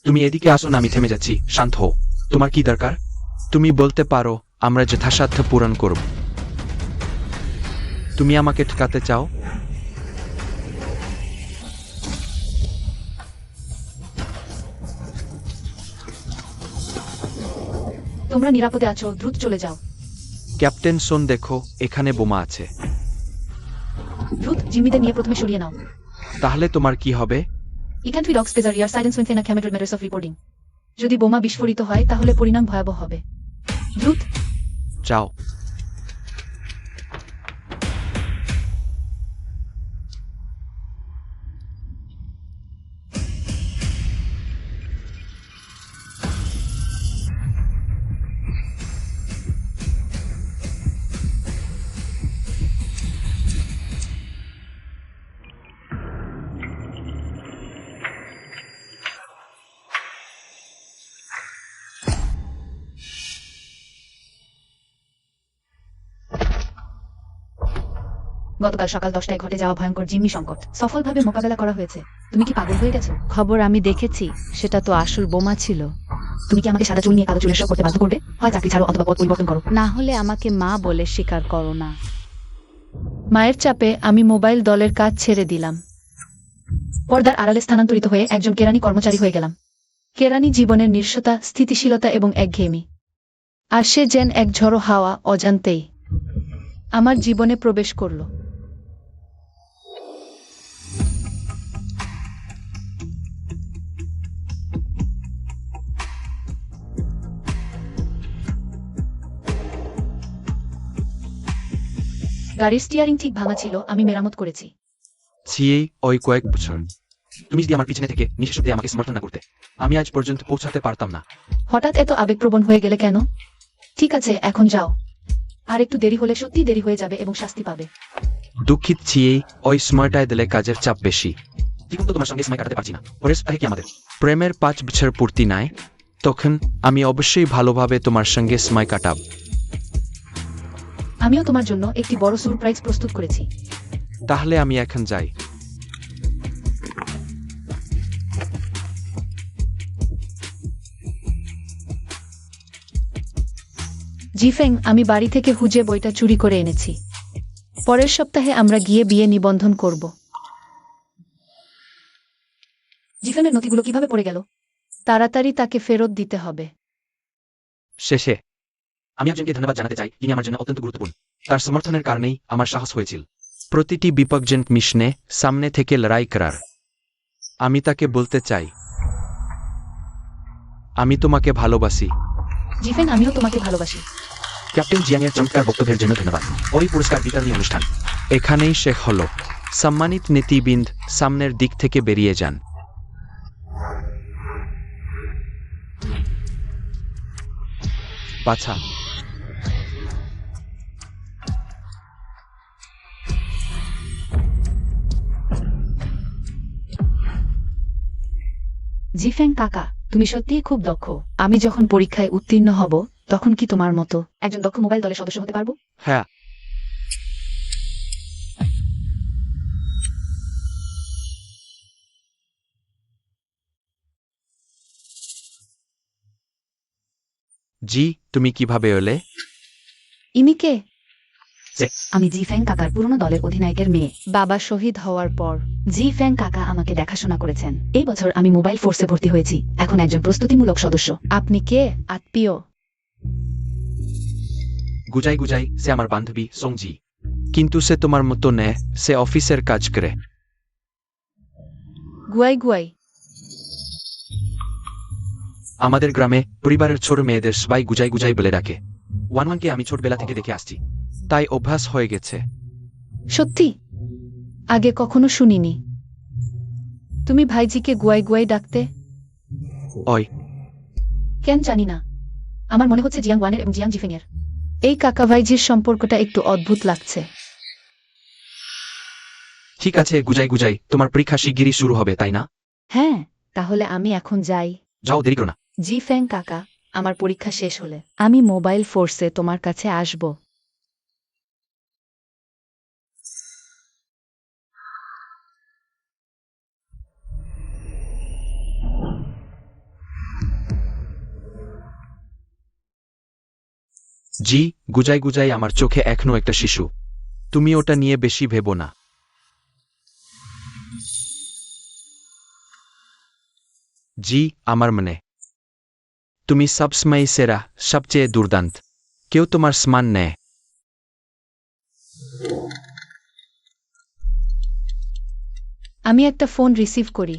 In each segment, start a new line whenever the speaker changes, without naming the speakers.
তুমি এদিকে আসো না, আমি থেমে যাচ্ছি। শান্ত হও। তোমার কি দরকার? তুমি বলতে পারো, আমরা যথাসাধ্য পূরণ করব। তুমি আমাকে ঠকাতে চাও?
তোমরা নিরাপদে আছো, দ্রুত চলে যাও।
ক্যাপ্টেন সোন, দেখো, এখানে বোমা আছে।
দ্রুত জিম্মিদের নিয়ে প্রথমে সরিয়ে নাও।
তাহলে তোমার কি হবে?
It we dogs pager year silence within a ক্যামেরার ম্যাটার্স অফ রিপোর্টিং। যদি বোমা বিস্ফোরিত হয় তাহলে পরিণাম ভয়াবহ হবে। দ্রুত।
যাও।
গতকাল সকাল 10টায় ঘটে যাওয়া ভয়ঙ্কর জিম্মি সংকট সফলভাবে মোকাবেলা করা হয়েছে। তুমি কি পাগল হয়ে গেছো?
খবর আমি দেখেছি, সেটা তো আসল বোমা ছিল।
তুমি কি আমাকে সাদা চুল নিয়ে কালো চুলের শো করতে বাধ্য করবে? হয় চাকরি ছাড়ো অথবা পথ পরিবর্তন করো।
না হলে আমাকে মা বলে স্বীকার করো না।
মায়ের চাপে আমি মোবাইল দলের কাজ ছেড়ে দিলাম। পর্দার আড়ালে স্থানান্তরিত হয়ে একজন কেরানি কর্মচারী হয়ে গেলাম। কেরানি জীবনের নিঃস্বতা, স্থিতিশীলতা এবং একঘেয়েমি। আর সে যেন এক ঝড়ো হাওয়া অজান্তেই আমার জীবনে প্রবেশ করল। গাড়ির স্টিয়ারিং ঠিক ভাঙা ছিল, আমি মেরামত করেছি।
ছিয়েই ওই কয়েক বছর তুমি যদি আমার পিছনে থেকে নিঃশব্দে আমাকে সমর্থন না করতে, আমি আজ পর্যন্ত পৌঁছাতে পারতাম না।
হঠাৎ এত আবেগপ্রবণ হয়ে গেলে কেন? ঠিক আছে, এখন যাও। আর একটু দেরি হলে সত্যি দেরি হয়ে যাবে এবং শাস্তি পাবে।
দুঃখিত ছিয়েই, ওই সময়টায় দিলে কাজের চাপ বেশি। ঠিক তো তোমার সঙ্গে সময় কাটাতে পারছি না। পরের সপ্তাহে কি আমাদের প্রেমের 5 বছর পূর্তি নাই? তখন আমি অবশ্যই ভালোভাবে তোমার সঙ্গে সময় কাটাব।
আমিও তোমার জন্য একটি বড় সারপ্রাইজ প্রস্তুত করেছি।
তাহলে আমি এখন যাই।
জিফেং, আমি বাড়ি থেকে হুজে বইটা চুরি করে এনেছি। পরের সপ্তাহে আমরা গিয়ে বিয়ে নিবন্ধন করব। জিফেংয়ের নথিগুলো কিভাবে পড়ে গেল? তাড়াতাড়ি তাকে ফেরত দিতে হবে।
শেষে আমি একজনকে ধন্যবাদ জানাতে চাই, যিনি আমার জন্য অত্যন্ত গুরুত্বপূর্ণ। তার সমর্থনের কারণেই আমার সাহস হয়েছিল প্রতিটি বিপজ্জনক মিশনে সামনে থেকে লড়াই করার। আমি তাকে বলতে চাই, আমি তোমাকে ভালোবাসি।
জিফেং, আমিও তোমাকে ভালোবাসি।
ক্যাপ্টেন জিয়াংয়ের চমৎকার বক্তব্যের জন্য ধন্যবাদ। ওই পুরস্কার বিতরণী অনুষ্ঠান এখানেই শেষ হলো। সম্মানিত নীতিবিদ, সামনের দিক থেকে বেরিয়ে যান। বাছা।
জিফেং কাকা, তুমি সত্যিই খুব দক্ষ। আমি যখন পরীক্ষায় উত্তীর্ণ হব তখন কি তোমার মতো একজন দক্ষ মোবাইল দলের সদস্য হতে পারবো?
হ্যাঁ। জি, তুমি কিভাবে এলে?
ইমিকে, আমি জিফেং কাকার পুরনো দলের অধিনায়কের মেয়ে।
বাবা শহীদ হওয়ার পর
জিফেং কাকা আমাকে দেখাশোনা করেছেন। এই বছর আমি মোবাইল ফোর্সে ভর্তি হয়েছি, এখন একজন প্রস্তুতিমূলক সদস্য।
আপনি কে? আত্মীয়?
গুজাই গুজাই, সে আমার বান্ধবী সঞ্জি। কিন্তু সে তোমার মতো নেয়, সে অফিসের কাজ করে।
গুয়াই গুয়াই।
আমাদের গ্রামে পরিবারের ছোট মেয়েদের সবাই গুজাই গুজাই বলে ডাকে। ওয়ানওয়ানকে আমি ছোটবেলা থেকে দেখে আসছি, তাই অভ্যাস হয়ে গেছে।
সত্যি? আগে কখনো শুনিনি। তুমি ভাইজিকে গুয়াই গুয়াই ডাকতে?
ওই
কেন জানি না, আমার মনে হচ্ছে জিয়াং ওয়ানের এবং জিয়াং জিফেংয়ের এই কাকা ভাইজির সম্পর্কটা একটু অদ্ভুত লাগছে।
ঠিক আছে গুজাই গুজাই, তোমার পরীক্ষা শিগগিরই শুরু হবে, তাই না?
হ্যাঁ, তাহলে আমি এখন যাই।
যাও, দেরি করো না।
জিফেং কাকা, আমার পরীক্ষা শেষ হলে
আমি মোবাইল ফোর্সে তোমার কাছে আসব।
জি, গুজাই গুজাই আমার চোখে এখনো একটা শিশু। তুমি ওটা নিয়ে বেশি ভেবো না। জি, আমার মনে তুমি সবসময় সেরা, সবচেয়ে দুর্দান্ত। কেউ তোমার সম্মান নেয়।
আমি একটা ফোন রিসিভ করি।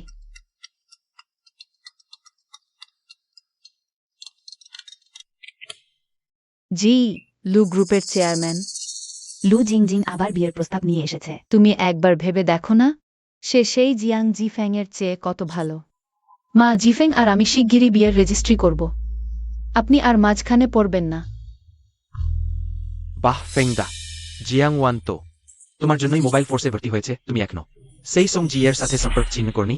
জি, লু গ্রুপের চেয়ারম্যান।
লু জিংজিং আবার বিয়ের প্রস্তাব নিয়ে এসেছে।
তুমি একবার ভেবে দেখো না, সে সেই জিয়াং জিফ্যাং এর চেয়ে কত ভালো।
মা, জিফেং আর আমি শিগগিরই বিয়ের রেজিস্ট্রি করব। আপনি আর মাঝখানে পড়বেন না।
বাহ ফেংদা, জিয়াং ওয়ান তো তোমার জন্যই মোবাইল ফোর্সে ভর্তি হয়েছে। তুমি এখনো সেই সং জি এর সাথে সম্পর্ক ছিন্ন করনি।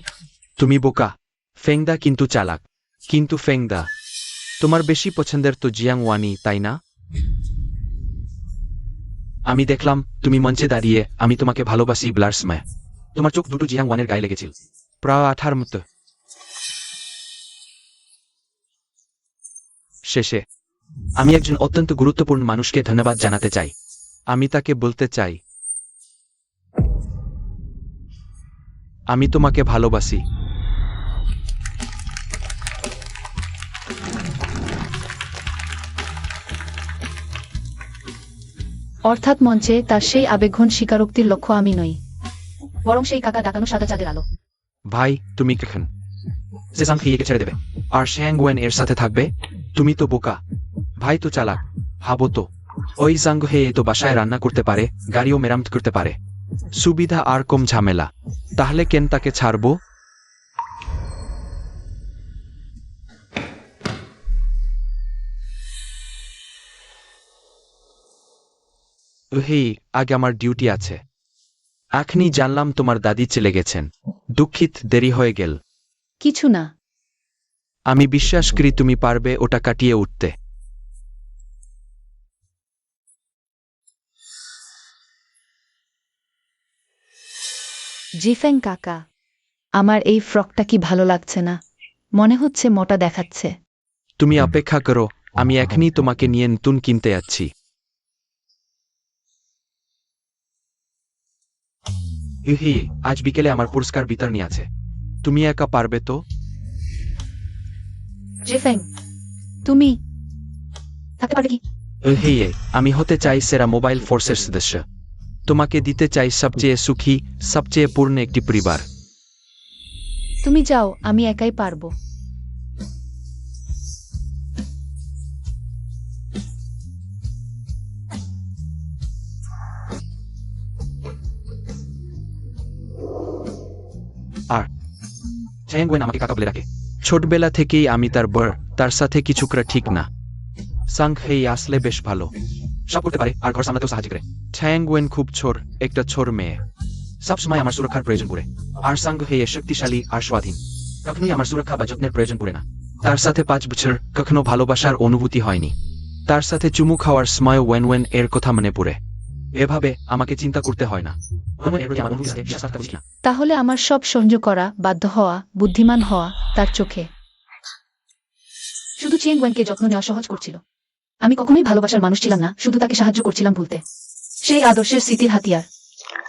তুমি বোকা ফেংদা, কিন্তু চালাক। কিন্তু ফেংদা, তোমার বেশি পছন্দের তো জিয়াং ওয়ানি, তাই না? আমি দেখলাম তুমি মঞ্চে দাঁড়িয়ে আমি তোমাকে ভালোবাসি বলার সময় তোমার চোখ দুটো জিয়াং ওয়ানের গায়ে লেগেছিল, প্রায় আঠার মতো। শেষে আমি একজন অত্যন্ত গুরুত্বপূর্ণ মানুষকে ধন্যবাদ জানাতে চাই। আমি তাকে বলতে চাই, আমি তোমাকে ভালোবাসি।
অর্থাৎ মঞ্চে তার সেই আবেগঘন স্বীকারোক্তির লক্ষ্য আমি নই, বরং সেই কাকা ডাকানো সাদা চাঁদের আলো।
ভাই, তুমি কেখন সে সাং খেয়ে ছেড়ে দেবে আর শ্যাং ওয়েন এর সাথে থাকবে? তুমি তো বোকা। ভাই তো চালাক। ভাবো তো, ওই সাং হে তো বাসায় রান্না করতে পারে, গাড়িও মেরামত করতে পারে, সুবিধা আর কম ঝামেলা। তাহলে কেন তাকে ছাড়বো? আগে আমার ডিউটি আছে। এখনই জানলাম তোমার দাদি চলে গেছেন। দুঃখিত, দেরি হয়ে গেল।
কিছু না।
আমি বিশ্বাস করি তুমি পারবে ওটা কাটিয়ে উঠতে।
জিফ্যাং কাকা, আমার এই ফ্রকটা কি ভালো লাগছে না? মনে হচ্ছে মোটা দেখাচ্ছে।
তুমি অপেক্ষা করো, আমি এখনই তোমাকে নিয়ে নতুন কিনতে যাচ্ছি। আজ বিকেলে আমার পুরস্কার বিতরণী আছে। তুমি একা পারবে তো?
জিফেং, তুমি থাকতে পারবে কি?
আমি হতে চাই সেরা মোবাইল ফোর্সের সদস্য। তোমাকে দিতে চাই সবচেয়ে সুখী, সবচেয়ে পূর্ণ একটি পরিবার।
তুমি যাও, আমি একাই পারবো।
আর চ্যাং ওয়েন আমাকে কাকা বলে রাখে। ছোটবেলা থেকেই আমি তার বর, তার সাথে কিছু করা ঠিক না। সাং হেই আসলে বেশ ভালো, সব করতে পারে আর ঘর সামলাতেও সাহায্য করে। চ্যাং ওয়েন খুব ছোট, একটা ছোট মেয়ে, সবসময় আমার সুরক্ষার প্রয়োজন পড়ে। আর সাং হেই শক্তিশালী আর স্বাধীন, কখনোই আমার সুরক্ষা বা যত্নের প্রয়োজন পড়ে না। তার সাথে 5 বছর কখনো ভালোবাসার অনুভূতি হয়নি। তার সাথে চুমু খাওয়ার সময় ওয়েন ওয়েন এর কথা মনে পড়ে। এভাবে আমাকে চিন্তা করতে হয় না।
তাহলে আমার সব সহ্য করা, বাধ্য হওয়া, বুদ্ধিমান হওয়া তার চোখে শুধু চিয়েং ওয়েনকে যত্ন নেওয়া সহজ করছিল। আমি কখনোই ভালোবাসার মানুষ ছিলাম না, শুধু তাকে সাহায্য করছিলাম ভুলতে। সেই আদর্শের স্মৃতির হাতিয়ার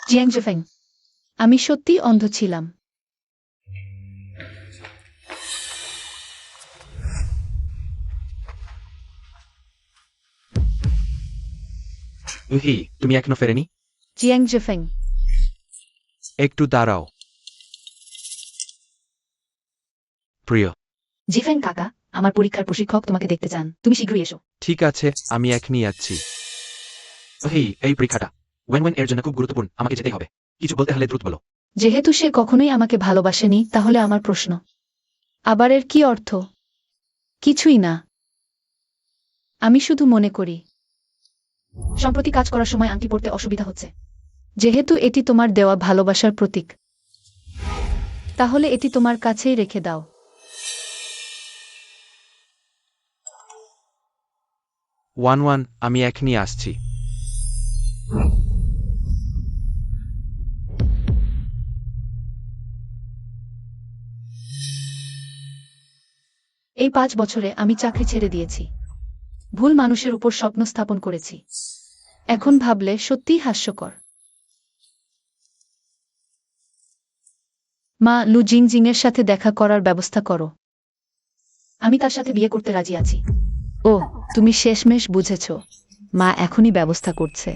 জিয়াং জিফেং।
আমি সত্যিই অন্ধ ছিলাম।
তুমি এখনো ফেরেনি?
জিয়াং জিফেং,
একটু দাঁড়াও। প্রিয়
জিফেং কাকা, আমার পরীক্ষার প্রশিক্ষক তোমাকে দেখতে চান, তুমি শীঘ্রই এসো।
ঠিক আছে, আমি এখনই যাচ্ছি। এই পরীক্ষাটা ওয়েন ওয়েন এর জন্য খুব গুরুত্বপূর্ণ, আমাকে যেতেই হবে। কিছু বলতে হলে দ্রুত বলো।
যেহেতু সে কখনোই আমাকে ভালোবাসেনি, তাহলে আমার প্রশ্ন আবার এর কি অর্থ?
কিছুই না।
আমি শুধু মনে করি সম্প্রতি কাজ করার সময় আংটি পড়তে অসুবিধা হচ্ছে।
যেহেতু এটি তোমার দেওয়া ভালোবাসার প্রতীক, তাহলে এটি তোমার কাছেই রেখে দাও।
ওয়ান ওয়ান, আমি এখনই আসছি।
এই 5 বছরে আমি চাকরি ছেড়ে দিয়েছি। ভুল মানুষের উপর স্বপ্ন স্থাপন করেছি। এখন ভাবলে সত্যিই হাস্যকর। মা, লু জিংজিং এর সাথে দেখা করার ব্যবস্থা করো। আমি তার সাথে বিয়ে করতে রাজি আছি।
ও, তুমি শেষমেশ বুঝেছ। মা এখনই ব্যবস্থা করছে।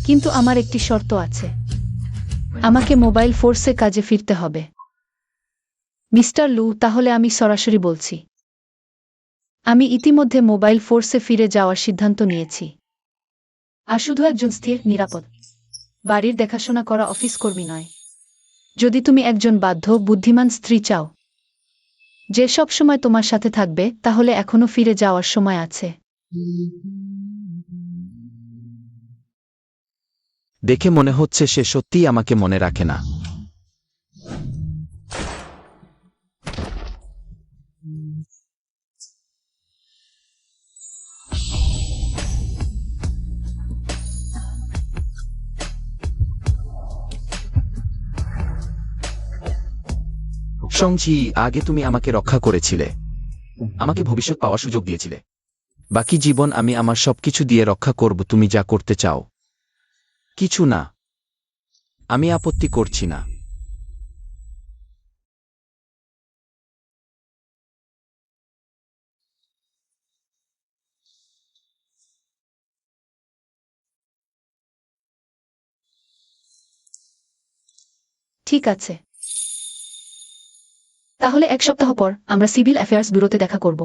কিন্তু আমার একটি শর্ত আছে। আমাকে মোবাইল ফোর্সে কাজে ফিরতে হবে। মিস্টার লু, তাহলে আমি সরাসরি বলছি, আমি ইতিমধ্যে মোবাইল ফোর্সে ফিরে যাওয়ার সিদ্ধান্ত নিয়েছি। আর শুধু একজন স্থির, নিরাপদ, বাড়ির দেখাশোনা করা অফিস কর্মী নয়। যদি তুমি একজন বাধ্য, বুদ্ধিমান স্ত্রী চাও, যে সব সময় তোমার সাথে থাকবে, তাহলে এখনো ফিরে যাওয়ার সময় আছে।
দেখে মনে হচ্ছে সে সত্যিই আমাকে মনে রাখে না। সংজি, আগে তুমি আমাকে রক্ষা করেছিলে, আমাকে ভবিষ্যৎ পাওয়ার সুযোগ দিয়েছিলে। বাকি জীবন আমি আমার সবকিছু দিয়ে রক্ষা করব তুমি যা করতে চাও। কিছু না, আমি আপত্তি করছি না।
ঠিক আছে, তাহলে এক সপ্তাহ পর আমরা সিভিল অ্যাফেয়ার্স ব্যুরোতে দেখা করব।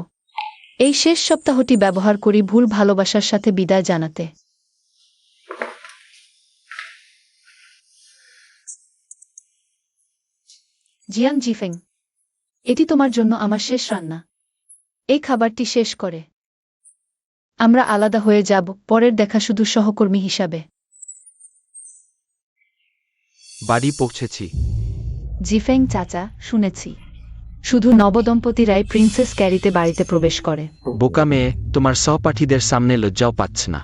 এই শেষ সপ্তাহটি ব্যবহার করি ভুল ভালোবাসার সাথে বিদায় জানাতে। জিয়াং জিফেং, এটি তোমার জন্য আমার শেষ রান্না। এই খাবারটি শেষ করে আমরা আলাদা হয়ে যাব, পরের দেখা শুধু সহকর্মী হিসাবে।
বাড়ি পৌঁছেছি।
জিফেং চাচা, শুনেছি শুধু নবদম্পতিরাই প্রিন্সেস ক্যারিতে বাড়িতে প্রবেশ করে।
বোকা মেয়ে, তোমার সহপাঠীদের সামনে লজ্জাও পাচ্ছে না।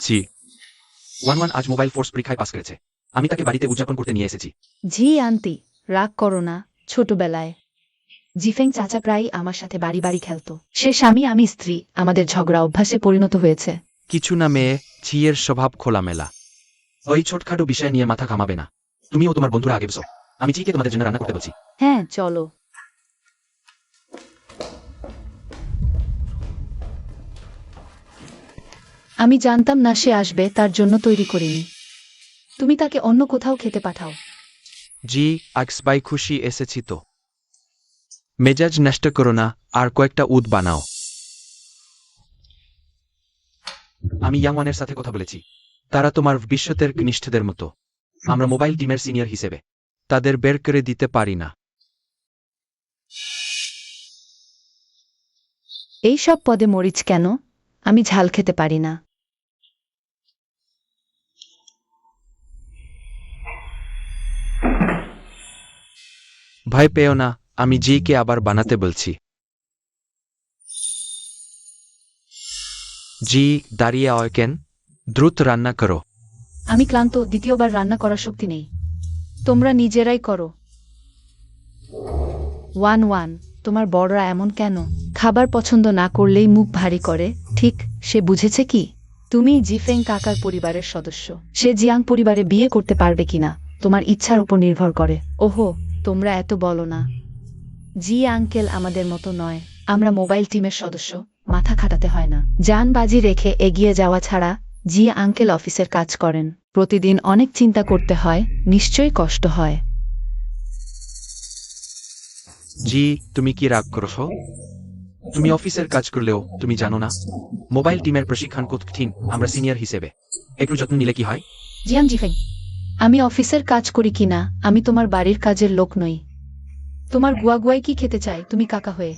জি, 11 আজ মোবাইল ফোর্স পরীক্ষায় পাস করেছে। আমি তাকে বাড়িতে উদযাপন করতে নিয়ে এসেছি।
জি আন্টি, রাগ করো না। ছোটবেলায়
জিফেং চাচা প্রায়ই আমার সাথে বাড়ি বাড়ি খেলতো। সে স্বামী, আমি স্ত্রী, আমাদের ঝগড়া অভ্যাসে পরিণত হয়েছে।
কিছু না মেয়ে, ঝিয়ের স্বভাব খোলামেলা। ওই ছোটখাটো বিষয় নিয়ে মাথা ঘামাবে না। তুমিও তোমার বন্ধুরা আগে বসো, আমি জিকে তোমাদের জন্য রান্না করতে বলছি।
হ্যাঁ, চলো।
আমি জানতাম না সে আসবে, তার জন্য তৈরি করিনি। তুমি তাকে অন্য কোথাও খেতে পাঠাও।
জি, আকসবাই খুশি এসেছি তো। মেজাজ নষ্ট করো না, আর কয়েকটা উদ বানাও। আমি ইয়াংওয়ানের সাথে কথা বলেছি। তারা তোমার ভবিষ্যতের ঘনিষ্ঠদের মতো। আমরা মোবাইল টিমের সিনিয়র হিসেবে তাদের বের করে দিতে পারি না।
এই সব পদে মরিচ কেন? আমি ঝাল খেতে পারি না।
ভয় পেও না, আমি জিকে আবার বানাতে বলছি। জি, দাঁড়িয়ে কেন? দ্রুত রান্না করো।
আমি ক্লান্ত, দ্বিতীয়বার রান্না করার শক্তি নেই। তোমরা নিজেরাই করো।
1 তোমার বড়রা এমন কেন? খাবার পছন্দ না করলেই মুখ ভারী করে। ঠিক, সে বুঝেছে কি? তুমি জিফেং কাকার পরিবারের সদস্য। সে জিয়াং পরিবারে বিয়ে করতে পারবে কিনা তোমার ইচ্ছার উপর নির্ভর করে। ওহো, তোমরা এত বলো না। জি আঙ্কেল আমাদের মতো নয়। আমরা মোবাইল টিমের সদস্য, মাথা খাটাতে হয় না। জান বাজি রেখে এগিয়ে যাওয়া ছাড়া। জি আঙ্কেল অফিসের কাজ করেন, প্রতিদিন অনেক চিন্তা করতে হয়, নিশ্চয়ই কষ্ট হয়।
জি, তুমি কি রাগ করছো? তুমি অফিসের কাজ করলেও তুমি জানো না মোবাইল টিমের প্রশিক্ষণ কঠিন। আমরা সিনিয়র হিসেবে একটু যত্ন নিলে কি হয়?
জিয়াং জিফেং, আমি অফিসের কাজ করি কিনা, আমি তোমার বাড়ির কাজের লোক নই। তোমার গুয়াগুয়াই কি খেতে চাই তুমি কাকা হয়ে?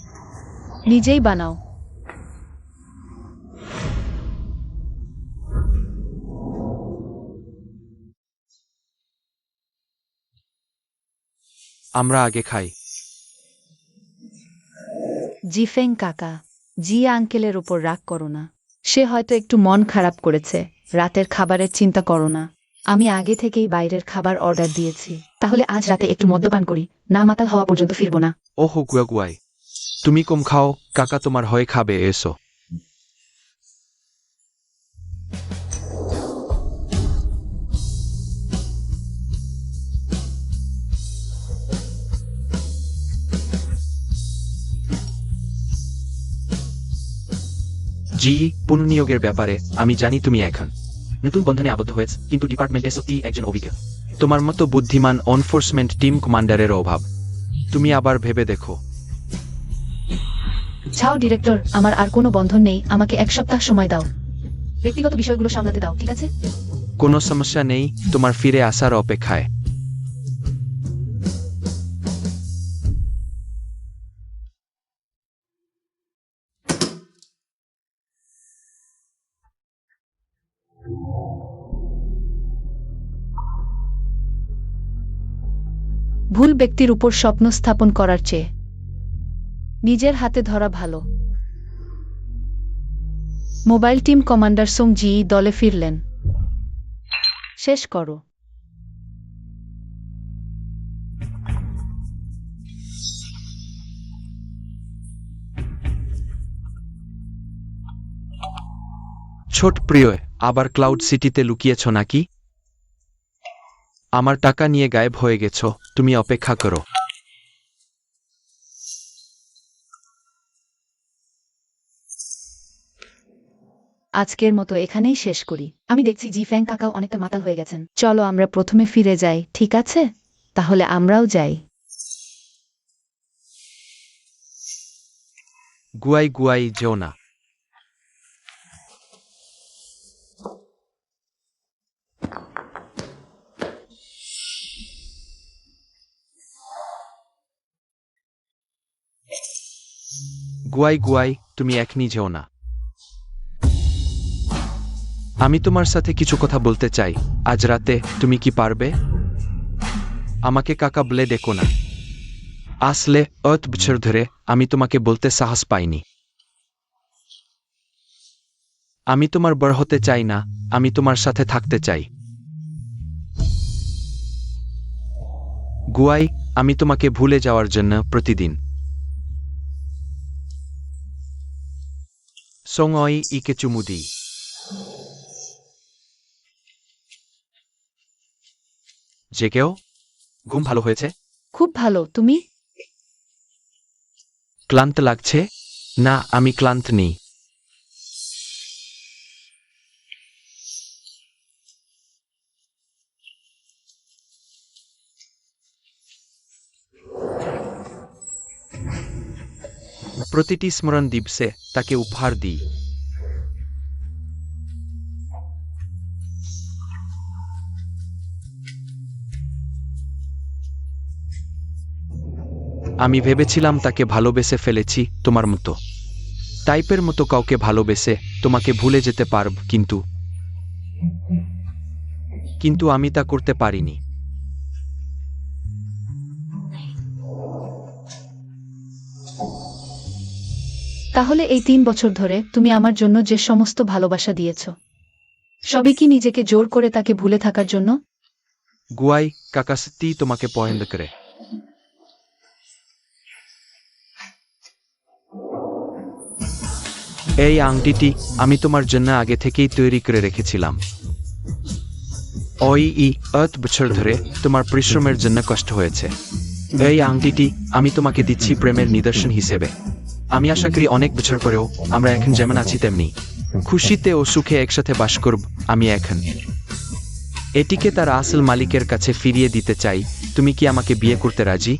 নিজেই বানাও।
আমরা আগে খাই।
জিফেং কাকা, জি আঙ্কেলের ওপর রাগ করো না। সে হয়তো একটু মন খারাপ করেছে। রাতের খাবারের চিন্তা করো না। আমি আগে থেকেই বাইরের খাবার অর্ডার দিয়েছি।
তাহলে আজ রাতে একটু মদ্যপান করি, না মাতাল হওয়া পর্যন্ত ফিরবো না।
ওহো গুয়াই, তুমি কম খাও, কাকা তোমার হয়ে খাবে, এসো। জি, পুনর্নিয়োগের ব্যাপারে আমি জানি তুমি এখন নতুন বন্ধনে আবদ্ধ হয়েছে, কিন্তু ডিপার্টমেন্টে সত্যি একজন অভিজ্ঞ তোমার মতো বুদ্ধিমান এনফোর্সমেন্ট টিম কমান্ডারের অভাব। তুমি আবার ভেবে দেখো।
ছাও ডিরেক্টর, আমার আর কোনো বন্ধন নেই, আমাকে 1 সপ্তাহ সময় দাও। ব্যক্তিগত বিষয়গুলো সামলাতে দাও, ঠিক আছে?
কোনো সমস্যা নেই, তোমার ফিরে আসার অপেক্ষায়।
ভুল ব্যক্তির উপর স্বপ্ন স্থাপন করার চেয়ে নিজের হাতে ধরা ভালো। মোবাইল টিম কমান্ডার সোং জি দলে ফিরলেন।
শেষ করো।
ছোট প্রিয়, আবার ক্লাউড সিটিতে লুকিয়েছ নাকি? আমার টাকা নিয়ে গায়েব হয়ে গেছো, তুমি অপেক্ষা করো।
আজকের মতো এখানেই শেষ করি।
আমি দেখছি জি ফ্যাং কাকাও অনেকটা মাতাল হয়ে গেছেন।
চলো আমরা প্রথমে ফিরে যাই, ঠিক আছে? তাহলে আমরাও যাই।
গুয়াই যেও না। গুয়াই, তুমি এখনই যেও না। আমি তোমার সাথে কিছু কথা বলতে চাই। আজ রাতে তুমি কি পারবে? আমাকে কাকা বলে ডেকো না। আসলে 8 বছর ধরে আমি তোমাকে বলতে সাহস পাইনি। আমি তোমার বড় হতে চাই না, আমি তোমার সাথে থাকতে চাই। গুয়াই, আমি তোমাকে ভুলে যাওয়ার জন্য প্রতিদিন সোংই ইকে চুমু দিই। জেগেও? ঘুম ভালো হয়েছে?
খুব ভালো, তুমি?
ক্লান্ত লাগছে? না, আমি ক্লান্ত নেই। প্রতিটি স্মরণ দিবসে তাকে উপহার দিই। আমি ভেবেছিলাম তাকে ভালোবেসে ফেলেছি, তোমার মতো টাইপের মতো কাউকে ভালোবেসে তোমাকে ভুলে যেতে পারব, কিন্তু আমি তা করতে পারিনি।
তাহলে এই 3 বছর ধরে তুমি আমার জন্য যে সমস্ত ভালোবাসা দিয়েছ, সবই কি নিজেকে জোর করে তাকে ভুলে থাকার জন্য?
গুয়াই, কাকা সত্যি তোমাকে পছন্দ করে। এই আংটিটি আমি তোমার জন্য আগে থেকেই তৈরি করে রেখেছিলাম। ওই 8 বছর ধরে তোমার পরিশ্রমের জন্য কষ্ট হয়েছে। এই আংটিটি আমি তোমাকে দিচ্ছি প্রেমের নিদর্শন হিসেবে। আমি আশা করি অনেক বছর পরেও আমরা এখন যেমন আছি তেমনি খুশিতে ও সুখে একসাথে বাস করব। আমি এখন এটিকে তার আসল মালিকের কাছে ফিরিয়ে দিতে চাই। তুমি কি আমাকে বিয়ে করতে রাজি?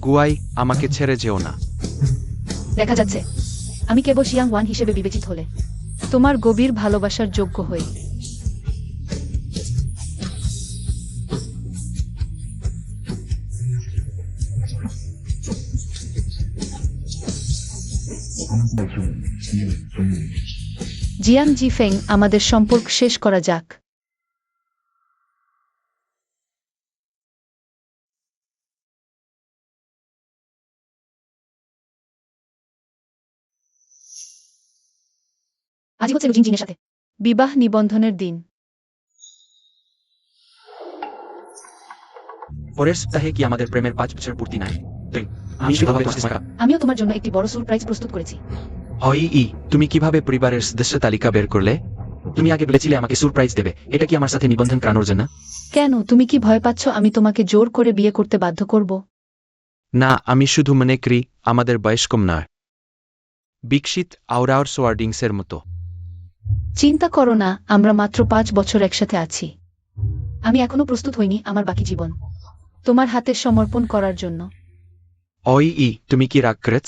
গুয়াই, আমাকে ছেড়ে যেও না।
দেখা যাচ্ছে আমি কেবল শিয়াং ওয়ান হিসেবে বিবেচিত হলে
তোমার গভীর ভালোবাসার যোগ্য হই।
জিয়াং জিফেং, আমাদের সম্পর্ক শেষ করা যাক। আজই হচ্ছে লু জিংজিংয়ের সাথে বিবাহ নিবন্ধনের দিন।
পরের সপ্তাহে কি আমাদের প্রেমের 5 বছর পূর্তি নাই? আমি শুধুভাবে তোমার স্মারক।
আমিও তোমার জন্য একটি বড় সারপ্রাইজ প্রস্তুত করেছি।
তুমি কিভাবে পরিবারের সদস্য তালিকা বের করলে? তুমি আগে বলেছিলে আমাকে সারপ্রাইজ দেবে। এটা কি আমার সাথে নিবন্ধন করানোর জন্য?
কেন, তুমি কি ভয় পাচ্ছ আমি তোমাকে জোর করে বিয়ে করতে বাধ্য করব?
না, আমি শুধু মনে করি আমাদের বয়স কম নয়। বিকশিত আউরাওর সোয়ার্ডিংসের মতো।
চিন্তা করো না, আমরা মাত্র 5 বছর একসাথে আছি। আমি এখনো প্রস্তুত হইনি আমার বাকি জীবন তোমার হাতে সমর্পণ করার জন্য।
তুমি কি রাগ করেছ?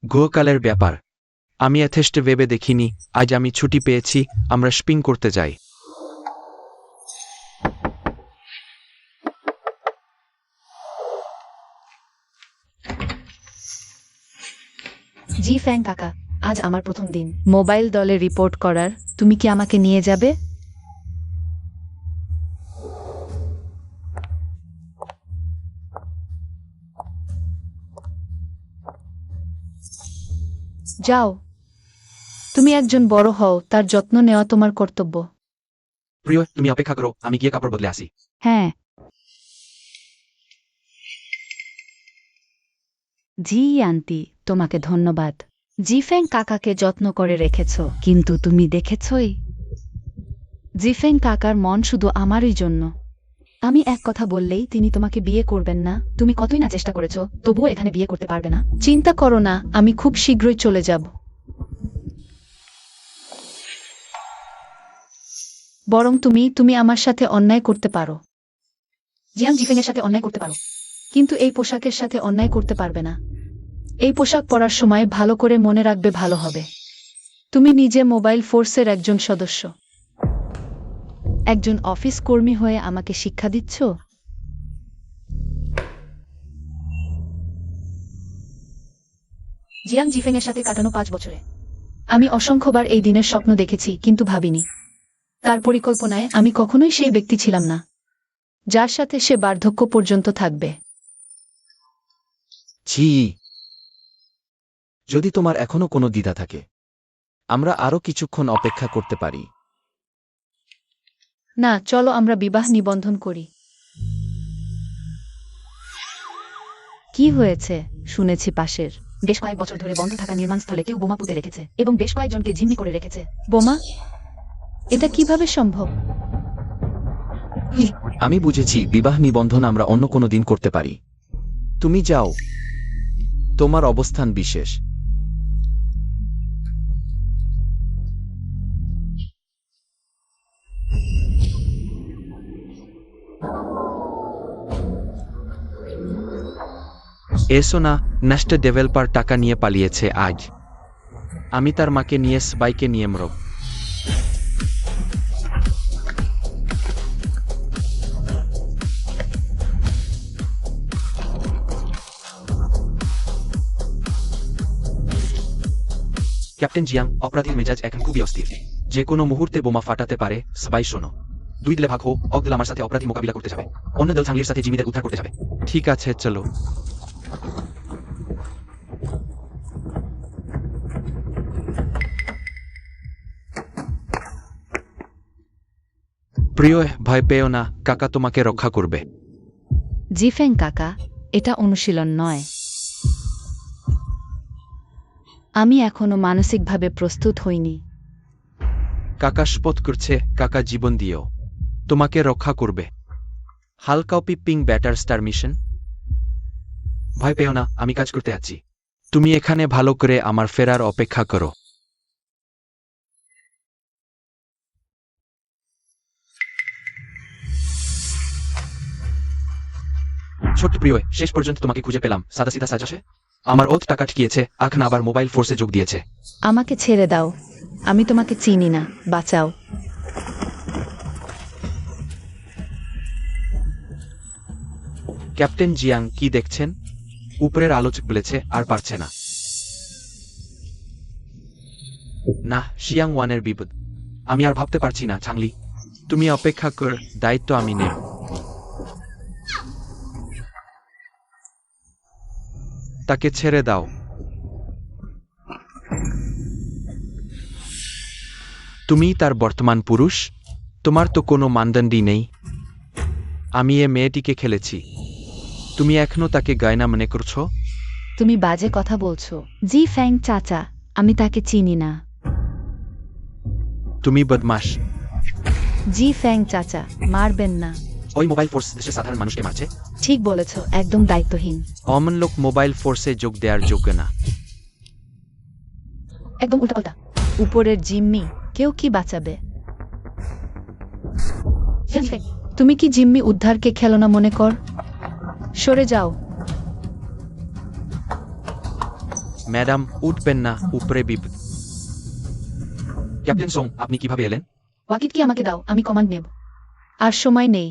গতকালের ব্যাপার আমি যথেষ্ট ভেবে দেখিনি। আজ আমি ছুটি পেয়েছি, আমরা শপিং করতে যাই।
জি ফ্যাং কাকা, আজ আমার প্রথম দিন
মোবাইল দলে রিপোর্ট করার। তুমি কি আমাকে নিয়ে যাবে?
যাও। তুমি একজন বড় হও, তার যত্ন নেওয়া তোমার কর্তব্য।
প্রিয়, তুমি অপেক্ষা করো, আমি গিয়ে কাপড় বদলে আসি।
হ্যাঁ। জি আন্টি, তোমাকে ধন্যবাদ। জিফেং কাকাকে যত্ন করে রেখেছ, কিন্তু তুমি দেখেছই জিফেং কাকার মন শুধু আমারই জন্য।
আমি এক কথা বললেই তিনি তোমাকে বিয়ে করবেন না। তুমি কতই না চেষ্টা করেছো, তবুও এখানে বিয়ে করতে পারবে না। চিন্তা করো না, আমি খুব শীঘ্রই চলে যাব। বরং তুমি আমার সাথে অন্যায় করতে পারো। জিয়াং জিফেং এর সাথে অন্যায় করতে পারো, কিন্তু এই পোশাকের সাথে অন্যায় করতে পারবে না। এই পোশাক পরার সময় ভালো করে মনে রাখবে, ভালো হবে। তুমি নিজে মোবাইল ফোর্সের একজন সদস্য।
একজন অফিস কর্মী হয়ে আমাকে শিক্ষা দিচ্ছ?
জিয়াং জিফেং এর সাথে কাটানো 5 বছরে আমি অসংখ্যবার এই দিনের স্বপ্ন দেখেছি, কিন্তু ভাবিনি তার পরিকল্পনায় আমি কখনোই সেই ব্যক্তি ছিলাম না যার সাথে সে বার্ধক্য পর্যন্ত থাকবে।
যদি তোমার এখনো কোনো দ্বিধা থাকে, আমরা আরো কিছুক্ষণ অপেক্ষা করতে পারি।
না, চলো আমরা বিবাহ নিবন্ধন করি।
কি হয়েছে? শুনেছি পাশের
বেশ কয়েক বছর ধরে বন্ধ থাকা নির্মাণস্থলে কেউ বোমা পুঁতে রেখেছে এবং বেশ কয়েকজনকে জিম্মি করে রেখেছে। বোমা? এটা কিভাবে সম্ভব?
আমি বুঝেছি, বিবাহ নিবন্ধন আমরা অন্য কোনো দিন করতে পারি। তুমি যাও, তোমার অবস্থান বিশেষ। এসো না, নষ্ট ডেভেলপার টাকা নিয়ে পালিয়েছে আজ। আমি তার মাকে নিয়ে সবাইকে নিয়ে মরব। ক্যাপ্টেন জিয়াং, অপরাধীর মেজাজ এখন খুবই অস্থির। যে কোনো মুহূর্তে বোমা ফাটাতে পারে। সবাই শোনো, 2 দলে ভাগ হো। এক দল আমার সাথে অপরাধী মোকাবিলা করতে যাবে, অন্য দল সাংলির সাথে জিমিদের উদ্ধার করতে যাবে। ঠিক আছে, চলো। প্রিয়, ভয় পেও না, কাকা তোমাকে রক্ষা করবে।
জিফেং কাকা, এটা অনুশীলন নয়। আমি এখনো মানসিকভাবে প্রস্তুত হইনি।
কাকা শপথ করছে, কাকা জীবন দিয়েও তোমাকে রক্ষা করবে। হালকাও পিং ব্যাটার স্টার মিশন। ভয় পেও না, আমি কাজ করতে আছি। তুমি এখানে ভালো করে আমার ফেরার অপেক্ষা করো। ছোট্ট প্রিয়, শেষ পর্যন্ত তোমাকে খুঁজে পেলাম। সাদাসিধা সাজসে আমার ওত টাকা ঠিকিয়েছে, এখন আবার মোবাইল ফোর্সে যোগ দিয়েছে।
আমাকে ছেড়ে দাও, আমি তোমাকে চিনি না, বাঁচাও।
ক্যাপ্টেন জিয়াং, কি দেখছেন? উপরের আলোচক বলেছে আর পারছে না। না, শিয়াং ওয়ানের বিপদ। আমি আর ভাবতে পারছি না চাংলি। তুমি অপেক্ষা কর, দায়িত্ব আমি নেব। তাকে ছেড়ে দাও। তুমি তার বর্তমান পুরুষ, তোমার তো কোনো মানদণ্ডই নেই। আমি এ মেয়েটিকে খেলেছি, তুমি এখনো তাকে গয়না মনে করছো?
তুমি বাজে কথা বলছো। জি ফ্যাং চাচা, আমি তাকে চিনি না।
তুমি বদমাশ।
জি ফ্যাং চাচা, মারবেন না।
ওই মোবাইল ফোর্স দেশের সাধারণ মানুষকে মারছে।
ঠিক বলেছ, একদম দায়িত্বহীন।
অমন লোক মোবাইল ফোর্সে যোগ দেওয়ার যোগ্য না।
একদম উল্টাপাল্টা।
উপরের জিম্মি, কেউ কি বাঁচাবে?
জিফেং,
তুমি কি জিম্মি উদ্ধারকে খেলনা মনে কর? সরে যাও।
ম্যাডাম, উঠবেন না, উপরে বিপদ। ক্যাপ্টেন সোং, আপনি কিভাবে এলেন?
ওয়াকিট কি আমাকে দাও, আমি কমান্ড নেব।
আর সময় নেই।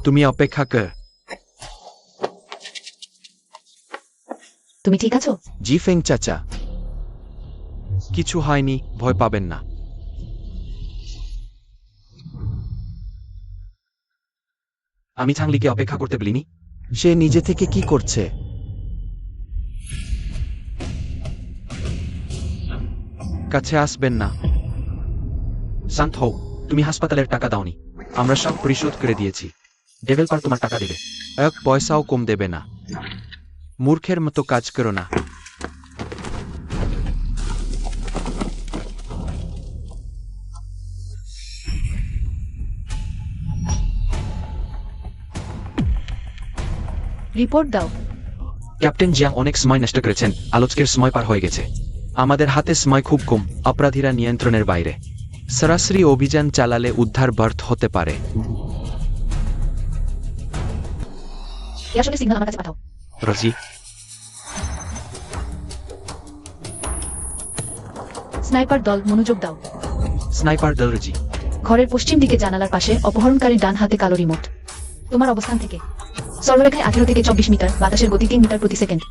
তুমি অপেক্ষা কর।
তুমি ঠিক আছো?
জি ফেং চাচা, কিছু হয়নি, ভয় পাবেন না। আমি চাংলিকে অপেক্ষা করতে বলিনি। সে নিজে থেকে কি করছে? কাছে আসবেন না। শান্ত হও, তুমি হাসপাতালের টাকা দাওনি। আমরা সব পরিশোধ করে দিয়েছি। ডেভেলপার তোমার টাকা দেবে, এক পয়সাও কম দেবে না। মূর্খের মতো কাজ করো না।
রিপোর্ট দাও।
ক্যাপ্টেন জিয়াং অনেক সময় নষ্ট করেছেন, আলোচকের সময় পার হয়ে গেছে। আমাদের হাতে সময় খুব কম, অপরাধীরা নিয়ন্ত্রণের বাইরে। সরাসরি অভিযান চালালে উদ্ধার ব্যর্থ হতে পারে।
আসলে সিগন্যাল আমার কাছে পাঠাও।
রজি,
স্নাইপার দল, মনোযোগ দাও।
স্নাইপার দল রজি।
ঘরের পশ্চিম দিকে জানালার পাশে, অপহরণকারী ডান হাতে কালো রিমোট। তোমার অবস্থান থেকে সর্বরেখায় 18 থেকে 24 মিটার, বাতাসের গতি 3 মিটার প্রতি সেকেন্ড।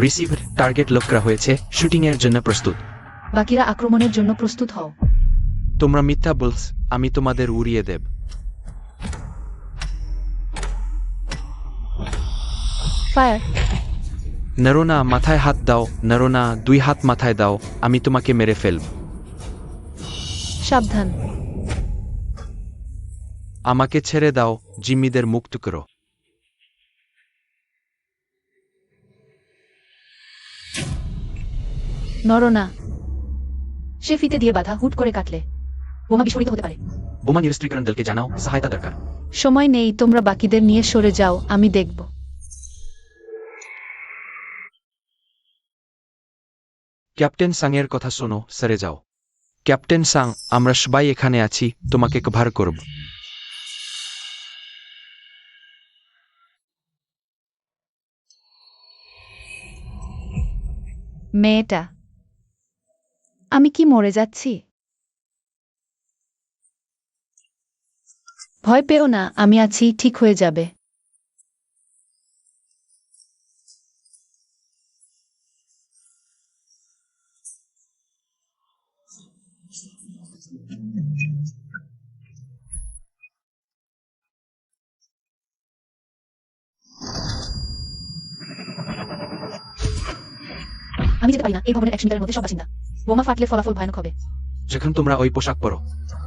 রিসিভার, টার্গেট লক করা হয়েছে, শুটিং এর জন্য প্রস্তুত।
বাকিরা আক্রমণের জন্য প্রস্তুত হও।
তোমরা মিথ্যা বলছ, আমি তোমাদের উড়িয়ে দেব।
ফায়ার।
নরোনা, মাথায় হাত দাও। নরোনা, 2 হাত মাথায় দাও, আমি তোমাকে মেরে ফেলব।
সাবধান।
আমাকে ছেড়ে দাও, জিম্মিদের মুক্ত করো।
নরনা।
সে ফিতে দিয়ে বাধা, হুট করে কাটলে বোমা বিস্ফোরিত হতে পারে।
বোমা নিরস্ত্রীকরণ দলকে জানাও, সহায়তা দরকার।
সময় নেই, তোমরা বাকিদের নিয়ে সরে যাও, আমি দেখব।
ক্যাপ্টেন সাংয়ের কথা শোনো, সরে যাও। ক্যাপ্টেন সাং, আমরা সবাই এখানে আছি, তোমাকে কভার করব।
মেয়েটা। আমি কি মরে যাচ্ছি? ভয় পেও না, আমি আছি, ঠিক হয়ে যাবে।
আমি যেতে পারি না, এই ভবনের 100 মিটারের মধ্যে সব বাসিন্দা। বোমা ফাটলে ফলাফল ভয়ানক হবে।
যখন তোমরা ওই পোশাক পরো,